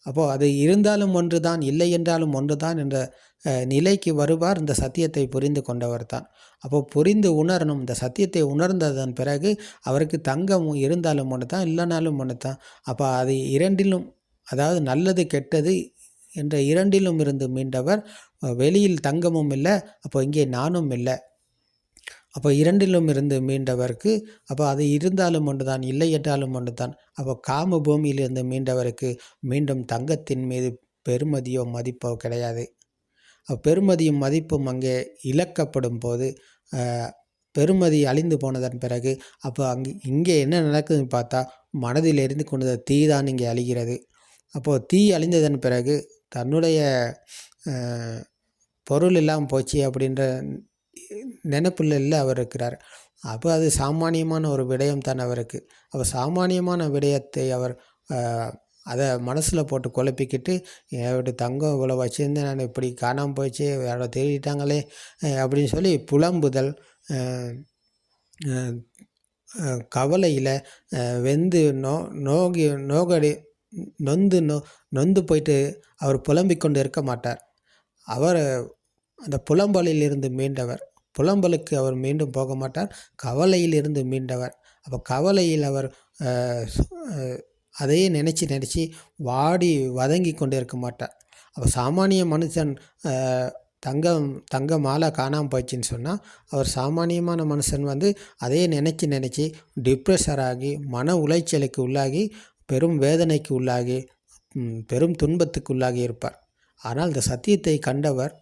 Speaker 1: அப்போது அது இருந்தாலும் ஒன்று தான், இல்லை என்றாலும் ஒன்று தான் என்ற நிலைக்கு வருவார் இந்த சத்தியத்தை புரிந்து கொண்டவர் தான். அப்போது புரிந்து உணரணும். இந்த சத்தியத்தை உணர்ந்ததன் பிறகு அவருக்கு தங்கம் இருந்தாலும் ஒன்று தான், இல்லைனாலும் ஒன்று தான். அப்போ அது இரண்டிலும், அதாவது நல்லது கெட்டது என்ற இரண்டிலும் இருந்து மீண்டவர். வெளியில் தங்கமும் இல்லை, அப்போ இங்கே நானும் இல்லை. அப்போ இரண்டிலும் இருந்து மீண்டவருக்கு அப்போ அது இருந்தாலும் ஒன்று தான், இல்லை என்றாலும் ஒன்று தான். அப்போ காம பூமியிலிருந்து மீண்டவருக்கு மீண்டும் தங்கத்தின் மீது பெருமதியோ மதிப்போ கிடையாது. பெருமதியும் மதிப்பும் அங்கே இழக்கப்படும் போது, பெருமதி அழிந்து போனதன் பிறகு அப்போ இங்கே என்ன நடக்குதுன்னு பார்த்தா மனதில் எரிந்து கொண்டது தீ தான் இங்கே அழிகிறது. அப்போது தீ அழிந்ததன் பிறகு தன்னுடைய பொருள் இல்லாமல் போச்சு அப்படின்ற நினைப்பில் அவர் இருக்கிறார். அப்போ அது சாமானியமான ஒரு விடயம் தான் அவருக்கு. அப்போ சாமானியமான விடயத்தை அவர் அதை மனசில் போட்டு குழப்பிக்கிட்டு, என்னோட தங்கம் இவ்வளோ வச்சுருந்தேன், நான் இப்படி காணாமல் போயிடுச்சு, யாரோ தேடிட்டாங்களே அப்படின்னு சொல்லி புலம்புதல், கவலையில் வெந்து நோகி நோகடி நொந்து நொந்து போயிட்டு அவர் புலம்பிக் கொண்டு இருக்க மாட்டார். அவர் அந்த புலம்பலில் இருந்து மீண்டவர். புலம்பலுக்கு அவர் மீண்டும் போக மாட்டார். கவலையில் இருந்து மீண்டவர். அப்போ கவலையில் அவர் அதையே நினச்சி வாடி வதங்கி கொண்டு இருக்க மாட்டார். அப்போ சாமானிய மனுஷன் தங்க மாலை காணாமல் போயிடுச்சின்னு சொன்னால், அவர் சாமானியமான மனுஷன் அதையே நினச்சி டிப்ரெஷர் ஆகி, மன உளைச்சலுக்கு உள்ளாகி, பெரும் வேதனைக்கு உள்ளாகி, பெரும் துன்பத்துக்கு உள்ளாகி இருப்பார். ஆனால் இந்த சத்தியத்தை கண்டவர்,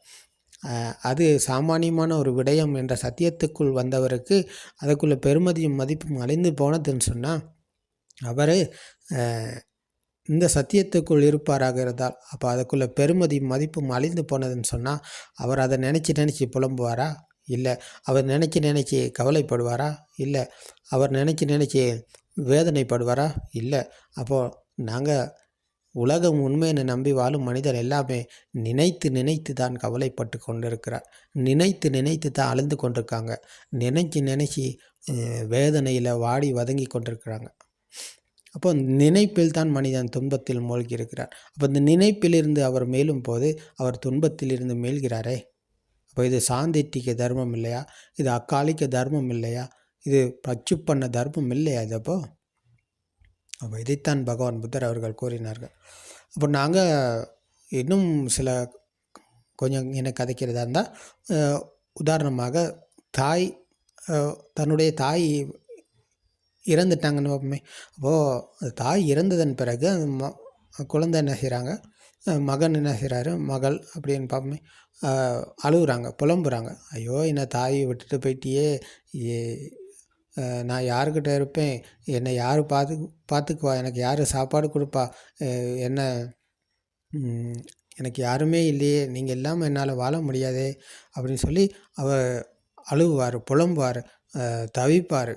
Speaker 1: அது சாமானியமான ஒரு விடயம் என்ற சத்தியத்துக்குள் வந்தவருக்கு அதுக்குள்ளே பெருமதியும் மதிப்பும் அழிந்து போனதுன்னு சொன்னால், அவர் இந்த சத்தியத்துக்குள் இருப்பாராக இருந்தால், அப்போ அதுக்குள்ளே பெருமதியும் மதிப்பும் அழிந்து போனதுன்னு சொன்னால், அவர் அதை நினச்சி புலம்புவாரா? இல்லை. அவர் நினச்சி கவலைப்படுவாரா? இல்லை. அவர் நினச்சி வேதனைப்படுவாரா? இல்லை. அப்போது நாங்கள் உலகம் உண்மையை நம்பி வாழும் மனிதர் எல்லாமே நினைத்து தான் கவலைப்பட்டு கொண்டிருக்கிறார். நினைத்து தான் அழுந்து கொண்டிருக்காங்க. நினச்சி வேதனையில் வாடி வதங்கி கொண்டிருக்கிறாங்க. அப்போ நினைப்பில் தான் மனிதன் துன்பத்தில் மூழ்கி இருக்கிறார். அப்போ இந்த நினைப்பிலிருந்து அவர் மேலும் போது அவர் துன்பத்திலிருந்து மீள்கிறாரே. அப்போ இது சாந்திட்டிக்க தர்மம் இல்லையா? இது அக்காலிக்க தர்மம் இல்லையா? இது பச்சுப்பண்ண தர்மம் இல்லையா? இது அப்போ இதைத்தான் பகவான் புத்தர் அவர்கள் கூறினார்கள். அப்போ நாங்கள் இன்னும் சில கொஞ்சம் எனக்கு கதைக்கிறதா இருந்தால், உதாரணமாக தன்னுடைய தாய் இறந்துட்டாங்கன்னு பார்ப்போமே. அப்போது தாய் இறந்ததன் பிறகு அந்த குழந்தை என்ன செய்கிறாங்க, மகன் என்ன செய்கிறாரு, மகள் அப்படின்னு பார்ப்போமே, அழுகுறாங்க, புலம்புறாங்க. ஐயோ, என்னை தாயை விட்டுட்டு போயிட்டியே, நான் யாருக்கிட்ட இருப்பேன், என்னை யார் பார்த்துக்குவா, எனக்கு யார் சாப்பாடு கொடுப்பா, எனக்கு யாருமே இல்லையே, நீங்கள் இல்லாமல் என்னால் வாழ முடியாதே அப்படின்னு சொல்லி அழுவார், புலம்புவார், தவிப்பார்,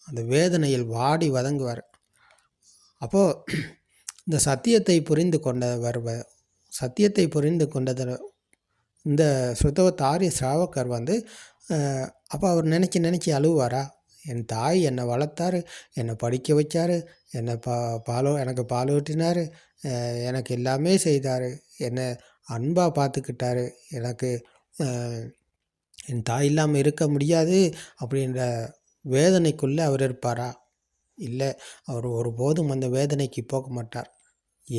Speaker 1: அந்த வேதனையில் வாடி வதங்குவார். அப்போது இந்த சத்தியத்தை புரிந்து கொண்டது இந்த ஸ்ருதவத் ஆரிய ஸ்ராவகர் அப்போ அவர் நினச்சி அழுவாரா? என் தாய் என்னை வளர்த்தார், என்னை படிக்க வச்சார், எனக்கு பால் ஊட்டினார், எனக்கு எல்லாமே செய்தார், என்னை அன்பாக பார்த்துக்கிட்டாரு, எனக்கு என் தாய் இல்லாமல் இருக்க முடியாது அப்படின்ற வேதனைக்குள்ளே அவர் இருப்பாரா? இல்லை. அவர் ஒருபோதும் அந்த வேதனைக்கு போக மாட்டார்.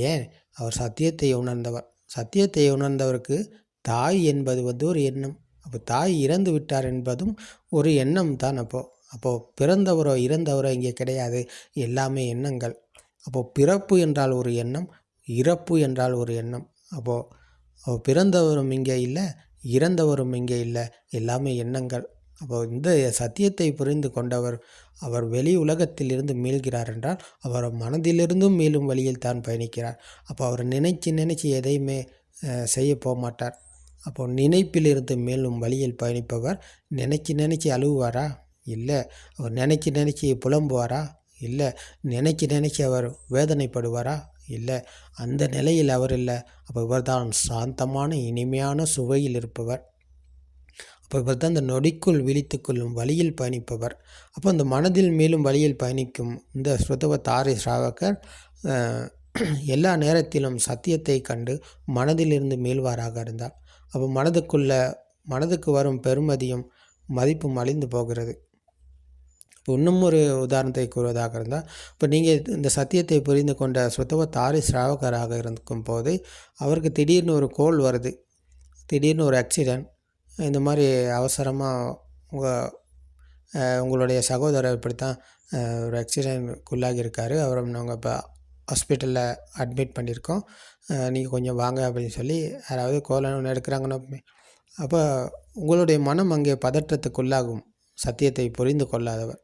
Speaker 1: ஏன்? அவர் சத்தியத்தை உணர்ந்தவர். சத்தியத்தை உணர்ந்தவருக்கு தாய் என்பது ஒரு எண்ணம். அப்போ தாய் இறந்து விட்டார் என்பதும் ஒரு எண்ணம் தான். அப்போது பிறந்தவரோ இறந்தவரோ இங்கே கிடையாது, எல்லாமே எண்ணங்கள். அப்போது பிறப்பு என்றால் ஒரு எண்ணம், இறப்பு என்றால் ஒரு எண்ணம். அப்போது பிறந்தவரும் இங்கே இல்லை, இறந்தவரும் இங்கே இல்லை, எல்லாமே எண்ணங்கள். அப்போது இந்த சத்தியத்தை புரிந்து கொண்டவர் அவர் வெளி உலகத்திலிருந்து மீள்கிறார் என்றால் அவர் மனதிலிருந்தும் மீளும் வழியில் தான் பயணிக்கிறார். அப்போ அவர் நினைச்சு எதையுமே செய்ய போக மாட்டார். அப்போது நினைப்பிலிருந்து மேலும் வழியில் பயணிப்பவர் நினச்சி அழுவாரா? இல்லை. அவர் நினச்சி புலம்புவாரா? இல்லை. நினச்சி அவர் வேதனைப்படுவாரா? இல்லை. அந்த நிலையில் அவர் இல்லை. அப்போ இவர் தான் சாந்தமான இனிமையான சுவையில் இருப்பவர். அப்போ இவர் தான் இந்த நொடிக்குள் விழித்துக்கொள்ளும் வழியில் பயணிப்பவர். அப்போ இந்த மனதில் மேலும் வழியில் பயணிக்கும் இந்த ஸ்ருதவத் ஆரிய ஸ்ராவகர் எல்லா நேரத்திலும் சத்தியத்தை கண்டு மனதிலிருந்து மீள்வாராக இருந்தார். அப்போ மனதுக்கு வரும் பெருமதியும் மதிப்பும் அழிந்து போகிறது. இப்போ இன்னும் ஒரு உதாரணத்தை கூறுவதாக இருந்தால், இப்போ நீங்கள் இந்த சத்தியத்தை புரிந்து கொண்ட ஸ்ருதவத் ஆரிய ஸ்ராவகராக இருக்கும் போது அவருக்கு திடீர்னு ஒரு கோல் வருது, திடீர்னு ஒரு ஆக்சிடெண்ட், இந்த மாதிரி அவசரமாக உங்களுடைய சகோதரர் இப்படித்தான் ஒரு ஆக்சிடெண்ட்குள்ளாகி இருக்கார், அவரை நாங்கள் இப்போ ஹாஸ்பிட்டலில் அட்மிட் பண்ணியிருக்கோம், நீங்கள் கொஞ்சம் வாங்க அப்படின்னு சொல்லி யாராவது கோலம் ஒன்று எடுக்கிறாங்கன்னு, அப்போ உங்களுடைய மனம் அங்கே பதற்றத்துக்குள்ளாகும். சத்தியத்தை புரிந்து கொள்ளாதவர்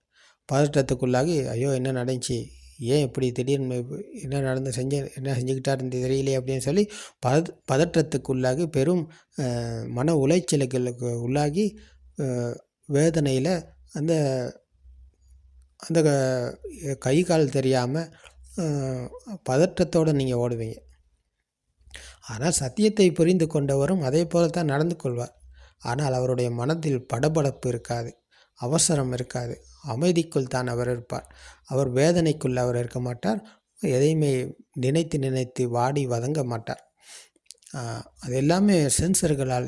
Speaker 1: பதற்றத்துக்குள்ளாகி, ஐயோ என்ன நடந்துச்சு, ஏன் இப்படி திடீர்னு என்ன செஞ்சுக்கிட்டாருன்னு தெரியலையே அப்படின்னு சொல்லி பதற்றத்துக்குள்ளாகி பெரும் மன உளைச்சலுக்கு உள்ளாகி வேதனையில் அந்த அந்த கை கால் தெரியாமல் பதற்றத்தோடு நீங்கள் ஓடுவீங்க. ஆனால் சத்தியத்தை புரிந்து கொண்டவரும் அதே போல தான் நடந்து கொள்வார். ஆனால் அவருடைய மனதில் படபடப்பு இருக்காது, அவசரம் இருக்காது, அமைதிக்குள் தான் அவர் இருப்பார். அவர் வேதனைக்குள் அவர் இருக்க மாட்டார். எதையுமே நினைத்து நினைத்து வாடி வதங்க மாட்டார். அது எல்லாமே சென்சர்களால்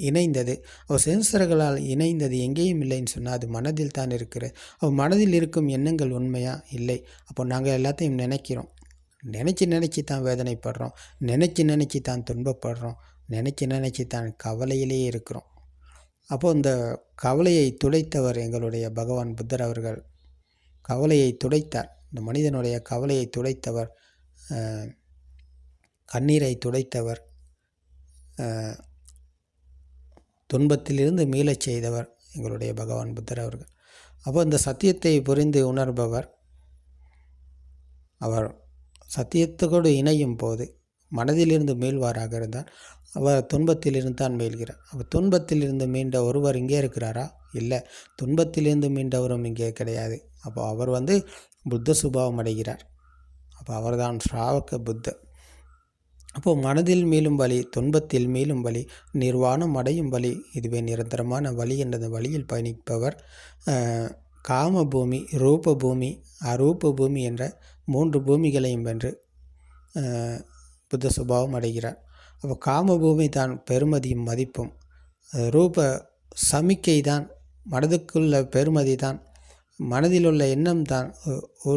Speaker 1: இணைந்தது. அவர் சென்சர்களால் இணைந்தது எங்கேயும் இல்லைன்னு சொன்னால் அது மனதில் தான் இருக்கிறது. அவர் மனதில் இருக்கும் எண்ணங்கள் உண்மையா? இல்லை. அப்போ நாங்கள் எல்லாத்தையும் நினைக்கிறோம். நினச்சி தான் வேதனைப்படுறோம், நினச்சி தான் துன்பப்படுறோம், நினச்சி தான் கவலையிலே இருக்கிறோம். அப்போது இந்த கவலையை துடைத்தவர் எங்களுடைய பகவான் புத்தர் அவர்கள். கவலையை துடைத்தார். இந்த மனிதனுடைய கவலையை துடைத்தவர், கண்ணீரை துடைத்தவர், துன்பத்திலிருந்து மீளச் செய்தவர் எங்களுடைய பகவான் புத்தர் அவர்கள். அப்போ இந்த சத்தியத்தை புரிந்து உணர்பவர், அவர் சத்தியத்தோடு இணையும் போது மனதிலிருந்து மீள்வாராக இருந்தால் அவர் துன்பத்திலிருந்து தான் மீள்கிறார். அவர் துன்பத்திலிருந்து மீண்ட ஒருவர் இங்கே இருக்கிறாரா? இல்லை, துன்பத்திலிருந்து மீண்டவரும் இங்கே கிடையாது. அப்போ அவர் புத்த சுபாவம் அடைகிறார். அப்போ அவர்தான் ஸ்ராவக புத்தர். அப்போது மனதில் மீளும் வழி, துன்பத்தில் மீளும் வழி, நிர்வாணம் அடையும் வழி, இதுவே நிரந்தரமான வழி என்ற வழியில் பயணிப்பவர் காம பூமி, ரூப பூமி, அரூப பூமி என்ற 3 பூமிகளையும் வென்று புத்த சுபாவம் அடைகிறார். அப்போ காம பூமி தான் பெருமதியும் மதிப்பும், ரூப சமிக்கை தான் மனதுக்குள்ள பெருமதி தான், மனதில் உள்ள எண்ணம் தான்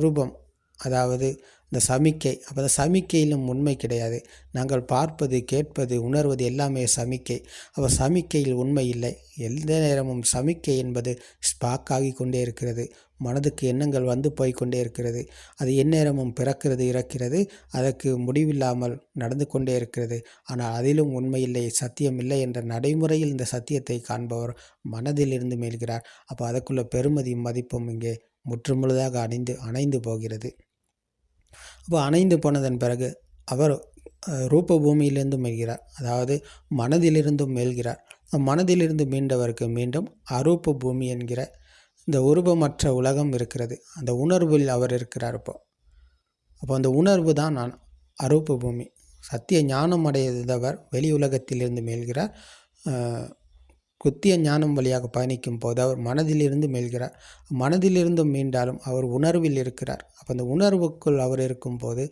Speaker 1: ரூபம், அதாவது இந்த சமிக்கை. அப்போ அந்த சமிக்கையிலும் உண்மை கிடையாது. நாங்கள் பார்ப்பது, கேட்பது, உணர்வது எல்லாமே சமிக்கை. அப்போ சமிக்கையில் உண்மை இல்லை. எந்த நேரமும் சமிக்கை என்பது ஸ்பாக்காகி கொண்டே இருக்கிறது. மனதுக்கு எண்ணங்கள் போய்கொண்டே இருக்கிறது. அது எந்நேரமும் பிறக்கிறது, இறக்கிறது, அதற்கு முடிவில்லாமல் நடந்து கொண்டே இருக்கிறது. ஆனால் அதிலும் உண்மையில்லை, சத்தியம் இல்லை என்ற நடைமுறையில் இந்த சத்தியத்தை காண்பவர் மனதில் இருந்து மீள்கிறார். அப்போ அதற்குள்ள பெருமதியும் மதிப்பும் இங்கே முற்றுமுழுதாக அணைந்து போகிறது. அப்போ அணைந்து போனதன் பிறகு அவர் ரூப பூமியிலிருந்து மீள்கிறார், அதாவது மனதிலிருந்தும் மீள்கிறார். மனதிலிருந்து மீண்டவருக்கு மீண்டும் அரூப பூமி என்கிற இந்த உருவமற்ற உலகம் இருக்கிறது. அந்த உணர்வில் அவர் இருக்கிறார். அப்போ அந்த உணர்வு தான் அரூப பூமி. சத்திய ஞானம் அடைந்தவர் வெளி உலகத்திலிருந்து மீள்கிறார். குத்திய ஞானம் வழியாக பயணிக்கும் போது அவர் மனதிலிருந்து மீள்கிறார். மனதிலிருந்து மீண்டாலும் அவர் உணர்வில் இருக்கிறார். அப்போ அந்த உணர்வுக்குள் அவர் இருக்கும்போது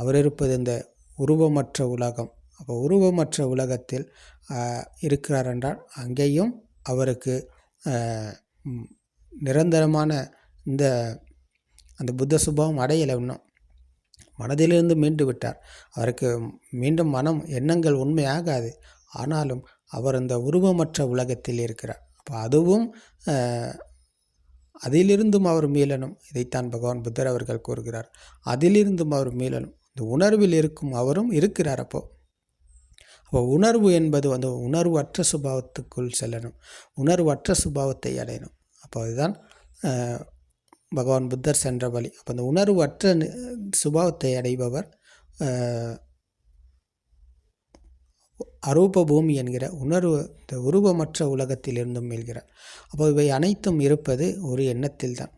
Speaker 1: அவர் இருப்பது இந்த உருவமற்ற உலகம். அப்போ உருவமற்ற உலகத்தில் இருக்கிறார் என்றால் அங்கேயும் அவருக்கு நிரந்தரமான அந்த புத்த சுபாவம் அடையலை. இன்னும் மனதிலிருந்து மீண்டு விட்டார். அவருக்கு மீண்டும் எண்ணங்கள் உண்மையாகாது. ஆனாலும் அவர் அந்த உருவமற்ற உலகத்தில் இருக்கிறார். அப்போ அதுவும் அதிலிருந்தும் அவர் மீளணும். இதைத்தான் பகவான் புத்தர் அவர்கள் கூறுகிறார். அதிலிருந்தும் அவர் மீளணும். இந்த உணர்வில் இருக்கும் அவரும் இருக்கிறார். அப்போ உணர்வு என்பது அந்த உணர்வற்ற சுபாவத்துக்குள் செல்லணும், உணர்வற்ற சுபாவத்தை அடையணும். அப்போ அதுதான் பகவான் புத்தர் சென்ற வழி. அப்போ அந்த உணர்வற்ற சுபாவத்தை அடைபவர் அரூப பூமி என்கிற இந்த உருவமற்ற உலகத்தில் இருந்தும் மீள்கிறார். அப்போ இவை அனைத்தும் இருப்பது ஒரு எண்ணத்தில் தான்.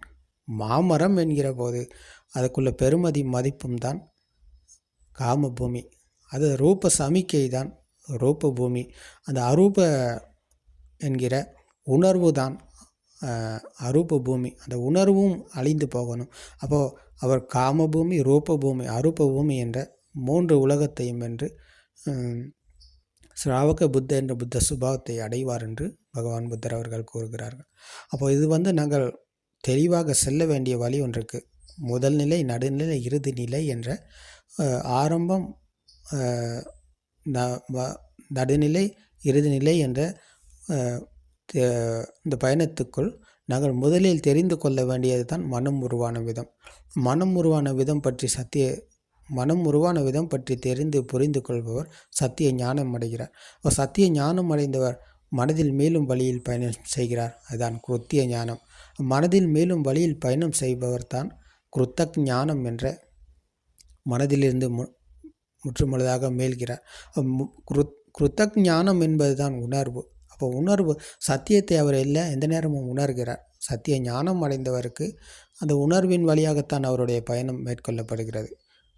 Speaker 1: மாமரம் என்கிற போது அதுக்குள்ள பெருமதி மதிப்பும் தான் காம பூமி. அது ரூப சமிக்கை தான் ரூப பூமி. அந்த அரூப என்கிற உணர்வு தான் அரூப பூமி. அந்த உணர்வும் அழிந்து போகணும். அப்போது அவர் காமபூமி, ரூப பூமி, அரூப பூமி என்ற 3 உலகத்தையும் வென்று ஸ்ராவக புத்த என்ற புத்த சுபாவத்தை அடைவார் என்று பகவான் புத்தர் அவர்கள் கூறுகிறார்கள். அப்போது இது நாங்கள் தெளிவாக செல்ல வேண்டிய வழி ஒன்றுக்கு. முதல் நிலை, நடுநிலை, இறுதி நிலை என்ற ஆரம்பம், நடுநிலை, இறுதி நிலை என்ற இந்த பயணத்துக்குள் நாங்கள் முதலில் தெரிந்து கொள்ள வேண்டியது தான் மனம் உருவான விதம். மனம் உருவான விதம் பற்றி தெரிந்து புரிந்து கொள்பவர் சத்திய ஞானம் அடைகிறார். சத்திய ஞானம் அடைந்தவர் மனதில் மேலும் வழியில் பயணம் செய்கிறார். அதுதான் கிருத்திய ஞானம். மனதில் மேலும் வழியில் பயணம் செய்பவர் தான் கிருத்தக் ஞானம் என்ற மனதிலிருந்து முற்றுமுழுதாக மேல்கிறார். கிருத்தக் ஞானம் என்பது தான் உணர்வு. அப்போ உணர்வு சத்தியத்தை அவர் எந்த நேரமும் உணர்கிறார். சத்திய ஞானம் அடைந்தவருக்கு அந்த உணர்வின் வழியாகத்தான் அவருடைய பயணம் மேற்கொள்ளப்படுகிறது.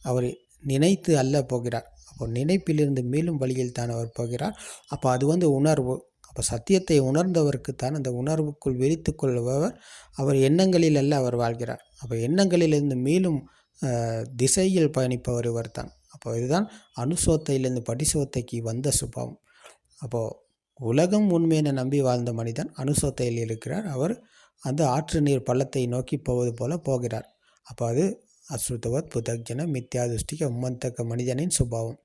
Speaker 1: அவர் நினைத்து அல்ல போகிறார். அப்போ நினைப்பிலிருந்து மீளும் வழியில் தான் அவர் போகிறார். அப்போ அது உணர்வு. அப்போ சத்தியத்தை உணர்ந்தவருக்குத்தான் அந்த உணர்வுக்குள் விரித்து கொள்பவர். அவர் எண்ணங்களில் அல்ல அவர் வாழ்கிறார். அப்போ எண்ணங்களிலிருந்து மீளும் திசையில் பயணிப்பவர் இவர் தான். அப்போ இதுதான் அனுசோத்தையிலிருந்து படிசோத்தைக்கு வந்த சுபாவம். அப்போது உலகம் உண்மையை நம்பி வாழ்ந்த மனிதன் அனுசோத்தையில் இருக்கிறார். அவர் அந்த ஆற்று நீர் பள்ளத்தை நோக்கி போவது போல போகிறார். அப்போ அது அசுத்தவத் புதக்ஜன மித்யாதுஷ்டிக உம்மந்தக்க மனிதனின் சுபாவம்.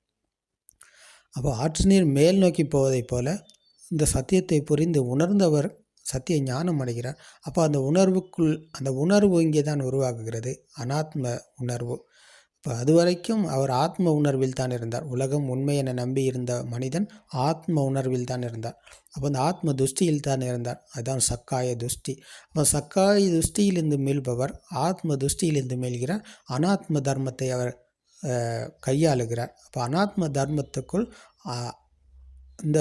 Speaker 1: அப்போ ஆற்று நீர் மேல் நோக்கி போவதைப் போல இந்த சத்தியத்தை புரிந்து உணர்ந்தவர் சத்திய ஞானம் அடைகிறார். அப்போ அந்த உணர்வு இங்கே தான் உருவாகுகிறது, அனாத்ம உணர்வு. இப்போ அதுவரைக்கும் அவர் ஆத்ம உணர்வில் தான் இருந்தார். உலகம் உண்மை என நம்பி இருந்த மனிதன் ஆத்ம உணர்வில் தான் இருந்தார். அப்போ அந்த ஆத்ம துஷ்டியில் தான் இருந்தார். அதுதான் சக்காய துஷ்டி. அப்போ சக்காய துஷ்டியிலிருந்து மீள்பவர் ஆத்ம துஷ்டியிலிருந்து மீள்கிறார். அனாத்ம தர்மத்தை அவர் கையாளுகிறார். அப்போ அனாத்ம தர்மத்துக்குள் இந்த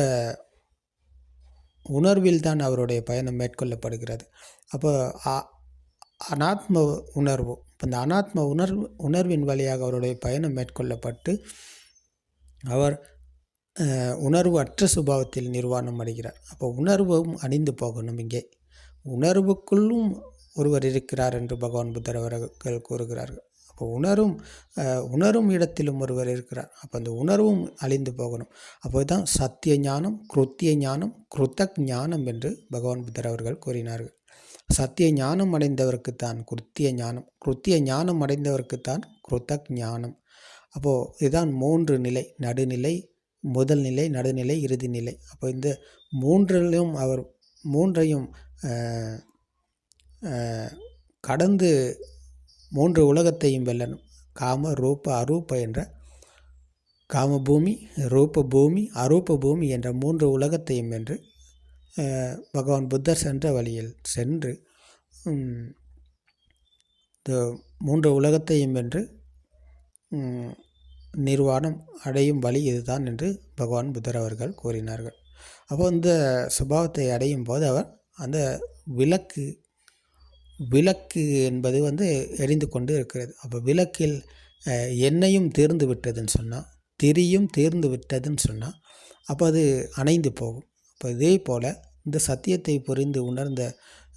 Speaker 1: உணர்வில் தான் அவருடைய பயணம் மேற்கொள்ளப்படுகிறது. அப்போ அனாத்ம உணர்வு, அந்த அனாத்ம உணர்வின் வழியாக அவருடைய பயணம் மேற்கொள்ளப்பட்டு அவர் உணர்வு அற்ற சுபாவத்தில் நிர்வாணம் அடைகிறார். அப்போ உணர்வும் அணிந்து போகணும். இங்கே உணர்வுக்குள்ளும் ஒருவர் இருக்கிறார் என்று பகவான் புத்தர் அவர்கள் கூறுகிறார்கள். அப்போ உணரும் இடத்திலும் ஒருவர் இருக்கிறார். அப்போ அந்த உணர்வும் அழிந்து போகணும். அப்போ தான் சத்திய ஞானம், கிருத்திய ஞானம், கிருத்தக் ஞானம் என்று பகவான் புத்தர் அவர்கள் கூறினார்கள். சத்திய ஞானம் அடைந்தவருக்குத்தான் கிருத்திய ஞானம், கிருத்திய ஞானம் அடைந்தவருக்குத்தான் கிருத்தக் ஞானம். அப்போது இதுதான் 3 நிலை: நடுநிலை, முதல் நிலை, நடுநிலை, இறுதி நிலை. அப்போ இந்த மூன்றையும் கடந்து 3 உலகத்தையும் வெல்லணும். காம, ரூப, அரூப என்ற காமபூமி, ரூப பூமி, அரூப பூமி என்ற 3 உலகத்தையும் வென்று பகவான் புத்தர் சென்ற வழியில் சென்று இந்த 3 உலகத்தையும் வென்று நிர்வாணம் அடையும் வழி இதுதான் என்று பகவான் புத்தர் அவர்கள் கூறினார்கள். அப்போ இந்த சுபாவத்தை அடையும் போது அவர் அந்த விளக்கு என்பது எரிந்து கொண்டு இருக்கிறது. அப்போ விளக்கில் எண்ணெயும் தீர்ந்து விட்டதுன்னு சொன்னால், திரியும் தீர்ந்து விட்டதுன்னு சொன்னால், அப்போ அது அணைந்து போகும். அப்போ இதே போல் இந்த சத்தியத்தை புரிந்து உணர்ந்த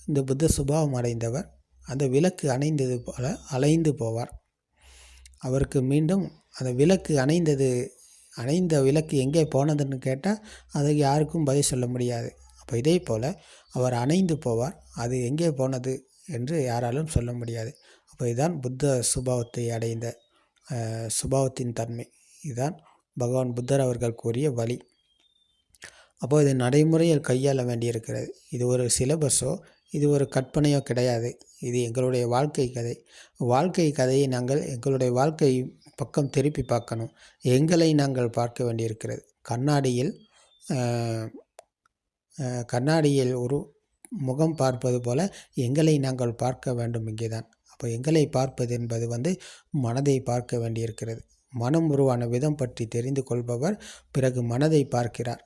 Speaker 1: இந்த புத்த சுபாவம் அடைந்தவர் அந்த விளக்கு அணைந்தது போல அலைந்து போவார். அவருக்கு மீண்டும் அந்த விளக்கு அணைந்த விளக்கு எங்கே போனதுன்னு கேட்டால் அதுக்கு யாருக்கும் பதில் சொல்ல முடியாது. அப்போ இதே போல் அவர் அணைந்து போவார். அது எங்கே போனது என்று யாராலும் சொல்ல முடியாது. அப்போ இதுதான் புத்த சுபாவத்தை அடைந்த சுபாவத்தின் தன்மை. இதுதான் பகவான் புத்தர் அவர்கள் கூறிய வழி. அப்போ இது நடைமுறையில் கையாள வேண்டியிருக்கிறது. இது ஒரு சிலபஸோ இது ஒரு கற்பனையோ கிடையாது. இது எங்களுடைய வாழ்க்கை கதையை நாங்கள் எங்களுடைய வாழ்க்கை பக்கம் திருப்பி பார்க்கணும். எங்களை நாங்கள் பார்க்க வேண்டியிருக்கிறது. கண்ணாடியில் ஒரு முகம் பார்ப்பது போல எங்களை நாங்கள் பார்க்க வேண்டும். இங்கே தான் அப்போ எங்களை பார்ப்பது என்பது மனதை பார்க்க வேண்டியிருக்கிறது. மனம் உருவான விதம் பற்றி தெரிந்து கொள்பவர் பிறகு மனதை பார்க்கிறார்.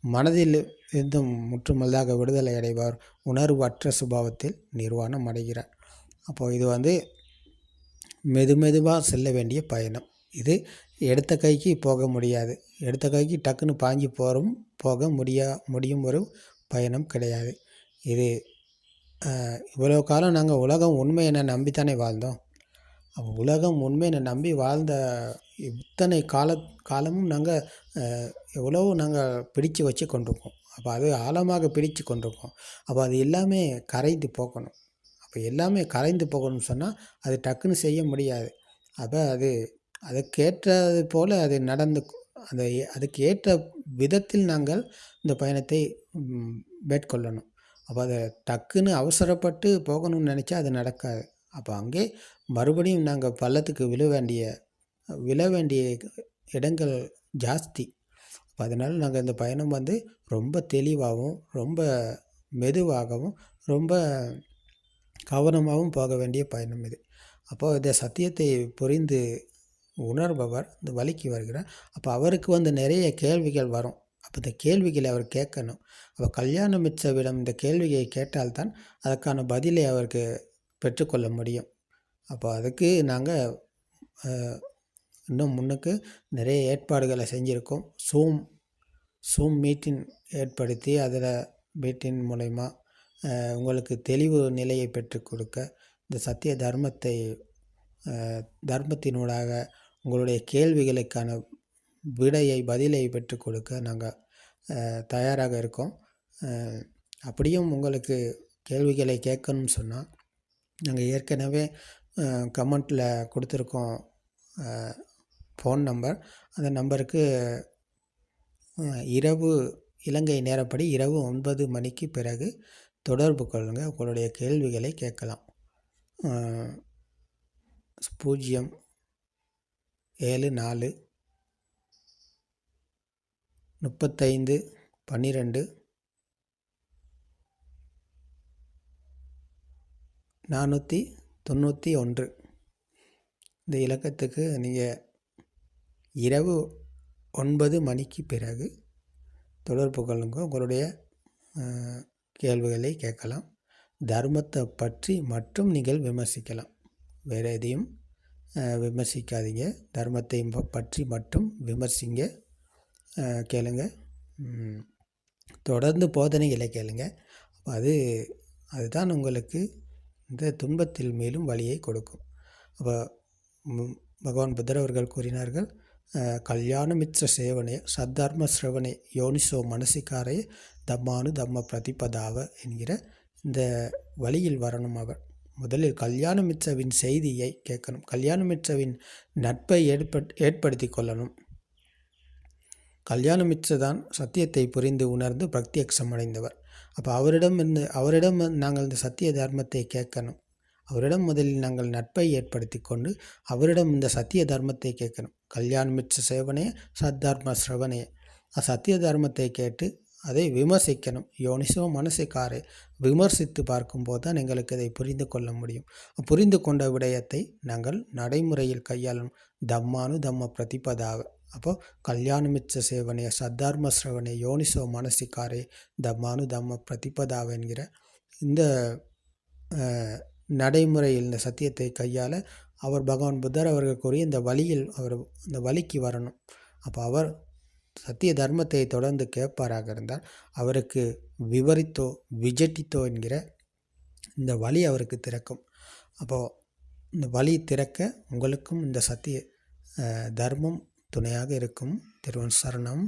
Speaker 1: மனதில் இருந்தும் முற்றுமுழுதாக விடுதலை அடைவார். உணர்வு அற்ற சுபாவத்தில் நிர்வாணம் அடைகிறார். அப்போது இது மெதுவாக செல்ல வேண்டிய பயணம். இது எடுத்த கைக்கு போக முடியாது. எடுத்த கைக்கு டக்குன்னு பாஞ்சு போக முடியும் ஒரு பயணம் கிடையாது. இது இவ்வளோ காலம் நாங்கள் உலகம் உண்மை என நம்பித்தானே வாழ்ந்தோம். உலகம் உண்மை என நம்பி வாழ்ந்த இத்தனை காலமும் நாங்கள் எவ்வளவோ நாங்கள் பிடிச்சு வச்சு கொண்டிருக்கோம். அப்போ அது ஆழமாக பிடிச்சு கொண்டிருக்கோம். அப்போ அது எல்லாமே கரைந்து போகணும். அப்போ எல்லாமே கரைந்து போகணும்னு சொன்னால் அது டக்குன்னு செய்ய முடியாது. அப்போ அதுக்கேற்றது போல் அது அதுக்கு ஏற்ற விதத்தில் நாங்கள் இந்த பயணத்தை மேற்கொள்ளணும். அப்போ அதை டக்குன்னு அவசரப்பட்டு போகணும்னு நினச்சா அது நடக்காது. அப்போ அங்கே மறுபடியும் நாங்கள் பள்ளத்துக்கு விழ வேண்டிய இடங்கள் ஜாஸ்தி. அப்போ அதனால் நாங்கள் இந்த பயணம் ரொம்ப தெளிவாகவும் ரொம்ப மெதுவாகவும் ரொம்ப கவனமாகவும் போக வேண்டிய பயணம் இது. அப்போது இந்த சத்தியத்தை புரிந்து உணர்பவர் இந்த வழிக்கு வருகிறார். அப்போ அவருக்கு நிறைய கேள்விகள் வரும். அப்போ இந்த கேள்விகளை அவர் கேட்கணும். அப்போ கல்யாண மிச்சவிடம் இந்த கேள்வியை கேட்டால்தான் அதற்கான பதிலை அவருக்கு பெற்றுக்கொள்ள முடியும். அப்போ அதுக்கு நாங்கள் இன்னும் முன்னுக்கு நிறைய ஏற்பாடுகளை செஞ்சுருக்கோம். ஸூம் மீட்டிங் ஏற்படுத்தி அதில் மீட்டின் மூலயமா உங்களுக்கு தெளிவு நிலையை பெற்றுக் கொடுக்க, இந்த சத்திய தர்மத்தினூடாக உங்களுடைய கேள்விகளுக்கான பதிலை பெற்றுக் கொடுக்க நாங்கள் தயாராக இருக்கோம். அப்படியும் உங்களுக்கு கேள்விகளை கேட்கணும்னு சொன்னால் நாங்கள் ஏற்கனவே கமெண்ட்டில் கொடுத்துருக்கோம் ஃபோன் நம்பர். அந்த நம்பருக்கு இலங்கை நேரப்படி இரவு 9 மணிக்கு பிறகு தொடர்பு கொள்ளுங்கள். உங்களுடைய கேள்விகளை கேட்கலாம். 074 35 12 491 இந்த இலக்கத்துக்கு நீங்கள் இரவு 9 மணிக்கு பிறகு தொடர்பு கொள்ளுங்க. உங்களுடைய கேள்விகளை கேட்கலாம். தர்மத்தை பற்றி மட்டும் நீங்கள் விமர்சிக்கலாம். வேறு எதையும் விமர்சிக்காதீங்க. தர்மத்தை பற்றி மட்டும் விமர்சிங்க, கேளுங்க. தொடர்ந்து போதனைகளை கேளுங்க. அதுதான் உங்களுக்கு இந்த துன்பத்தில் மேலும் வழியை கொடுக்கும். அப்போ பகவான் புத்தர் அவர்கள் கூறினார்கள், கல்யாணமித்ர சேவனே சத்தர்ம ஸ்ரவணே யோனிசோ மனசிக்காரே தம்மானு தம்ம பிரதிபதாவ என்கிற இந்த வழியில் வரணும். அவர் முதலில் கல்யாணமித்ரவின் செய்தியை கேட்கணும். கல்யாணமித்ரவின் நட்பை ஏற்படுத்தி கொள்ளணும். கல்யாணமித்ர தான் சத்தியத்தை புரிந்து உணர்ந்து பிரத்யக்ஷம் அடைந்தவர். அப்போ அவரிடம் நாங்கள் இந்த சத்திய தர்மத்தை கேட்கணும். அவரிடம் முதலில் நாங்கள் நட்பை ஏற்படுத்தி கொண்டு அவரிடம் இந்த சத்திய தர்மத்தை கேட்கணும். கல்யாணமித்ர சேவனே சத்தர்ம ஸ்ரவனே, சத்திய தர்மத்தை கேட்டு அதை விமர்சிக்கணும். யோனிசோ மனசிக்காரே, விமர்சித்து பார்க்கும்போது தான் எங்களுக்கு அதை புரிந்து கொள்ள முடியும். புரிந்து கொண்ட விடயத்தை நாங்கள் நடைமுறையில் கையாளணும். தம்மானு தம்ம பிரதிபதாவ. அப்போது கல்யாணமித்ர சேவனே சத்தர்ம ஸ்ரவனே யோனிசோ மனசிக்காரே தம்மானு தம்ம பிரதிபதாவ என்கிற இந்த நடைமுறையில் இந்த சத்தியத்தை கையாள பகவான் புத்தர் அவர்கள் கூறிய இந்த வழியில் இந்த வழிக்கு வரணும். அப்போ அவர் சத்திய தர்மத்தை தொடர்ந்து கேட்பாராக இருந்தால் அவருக்கு விவரித்தோ விஜட்டித்தோ என்கிற இந்த வழி அவருக்கு திறக்கும். அப்போது இந்த வழி திறக்க உங்களுக்கும் இந்த சத்திய தர்மம் துணையாக இருக்கும். திருவன் சரணம்.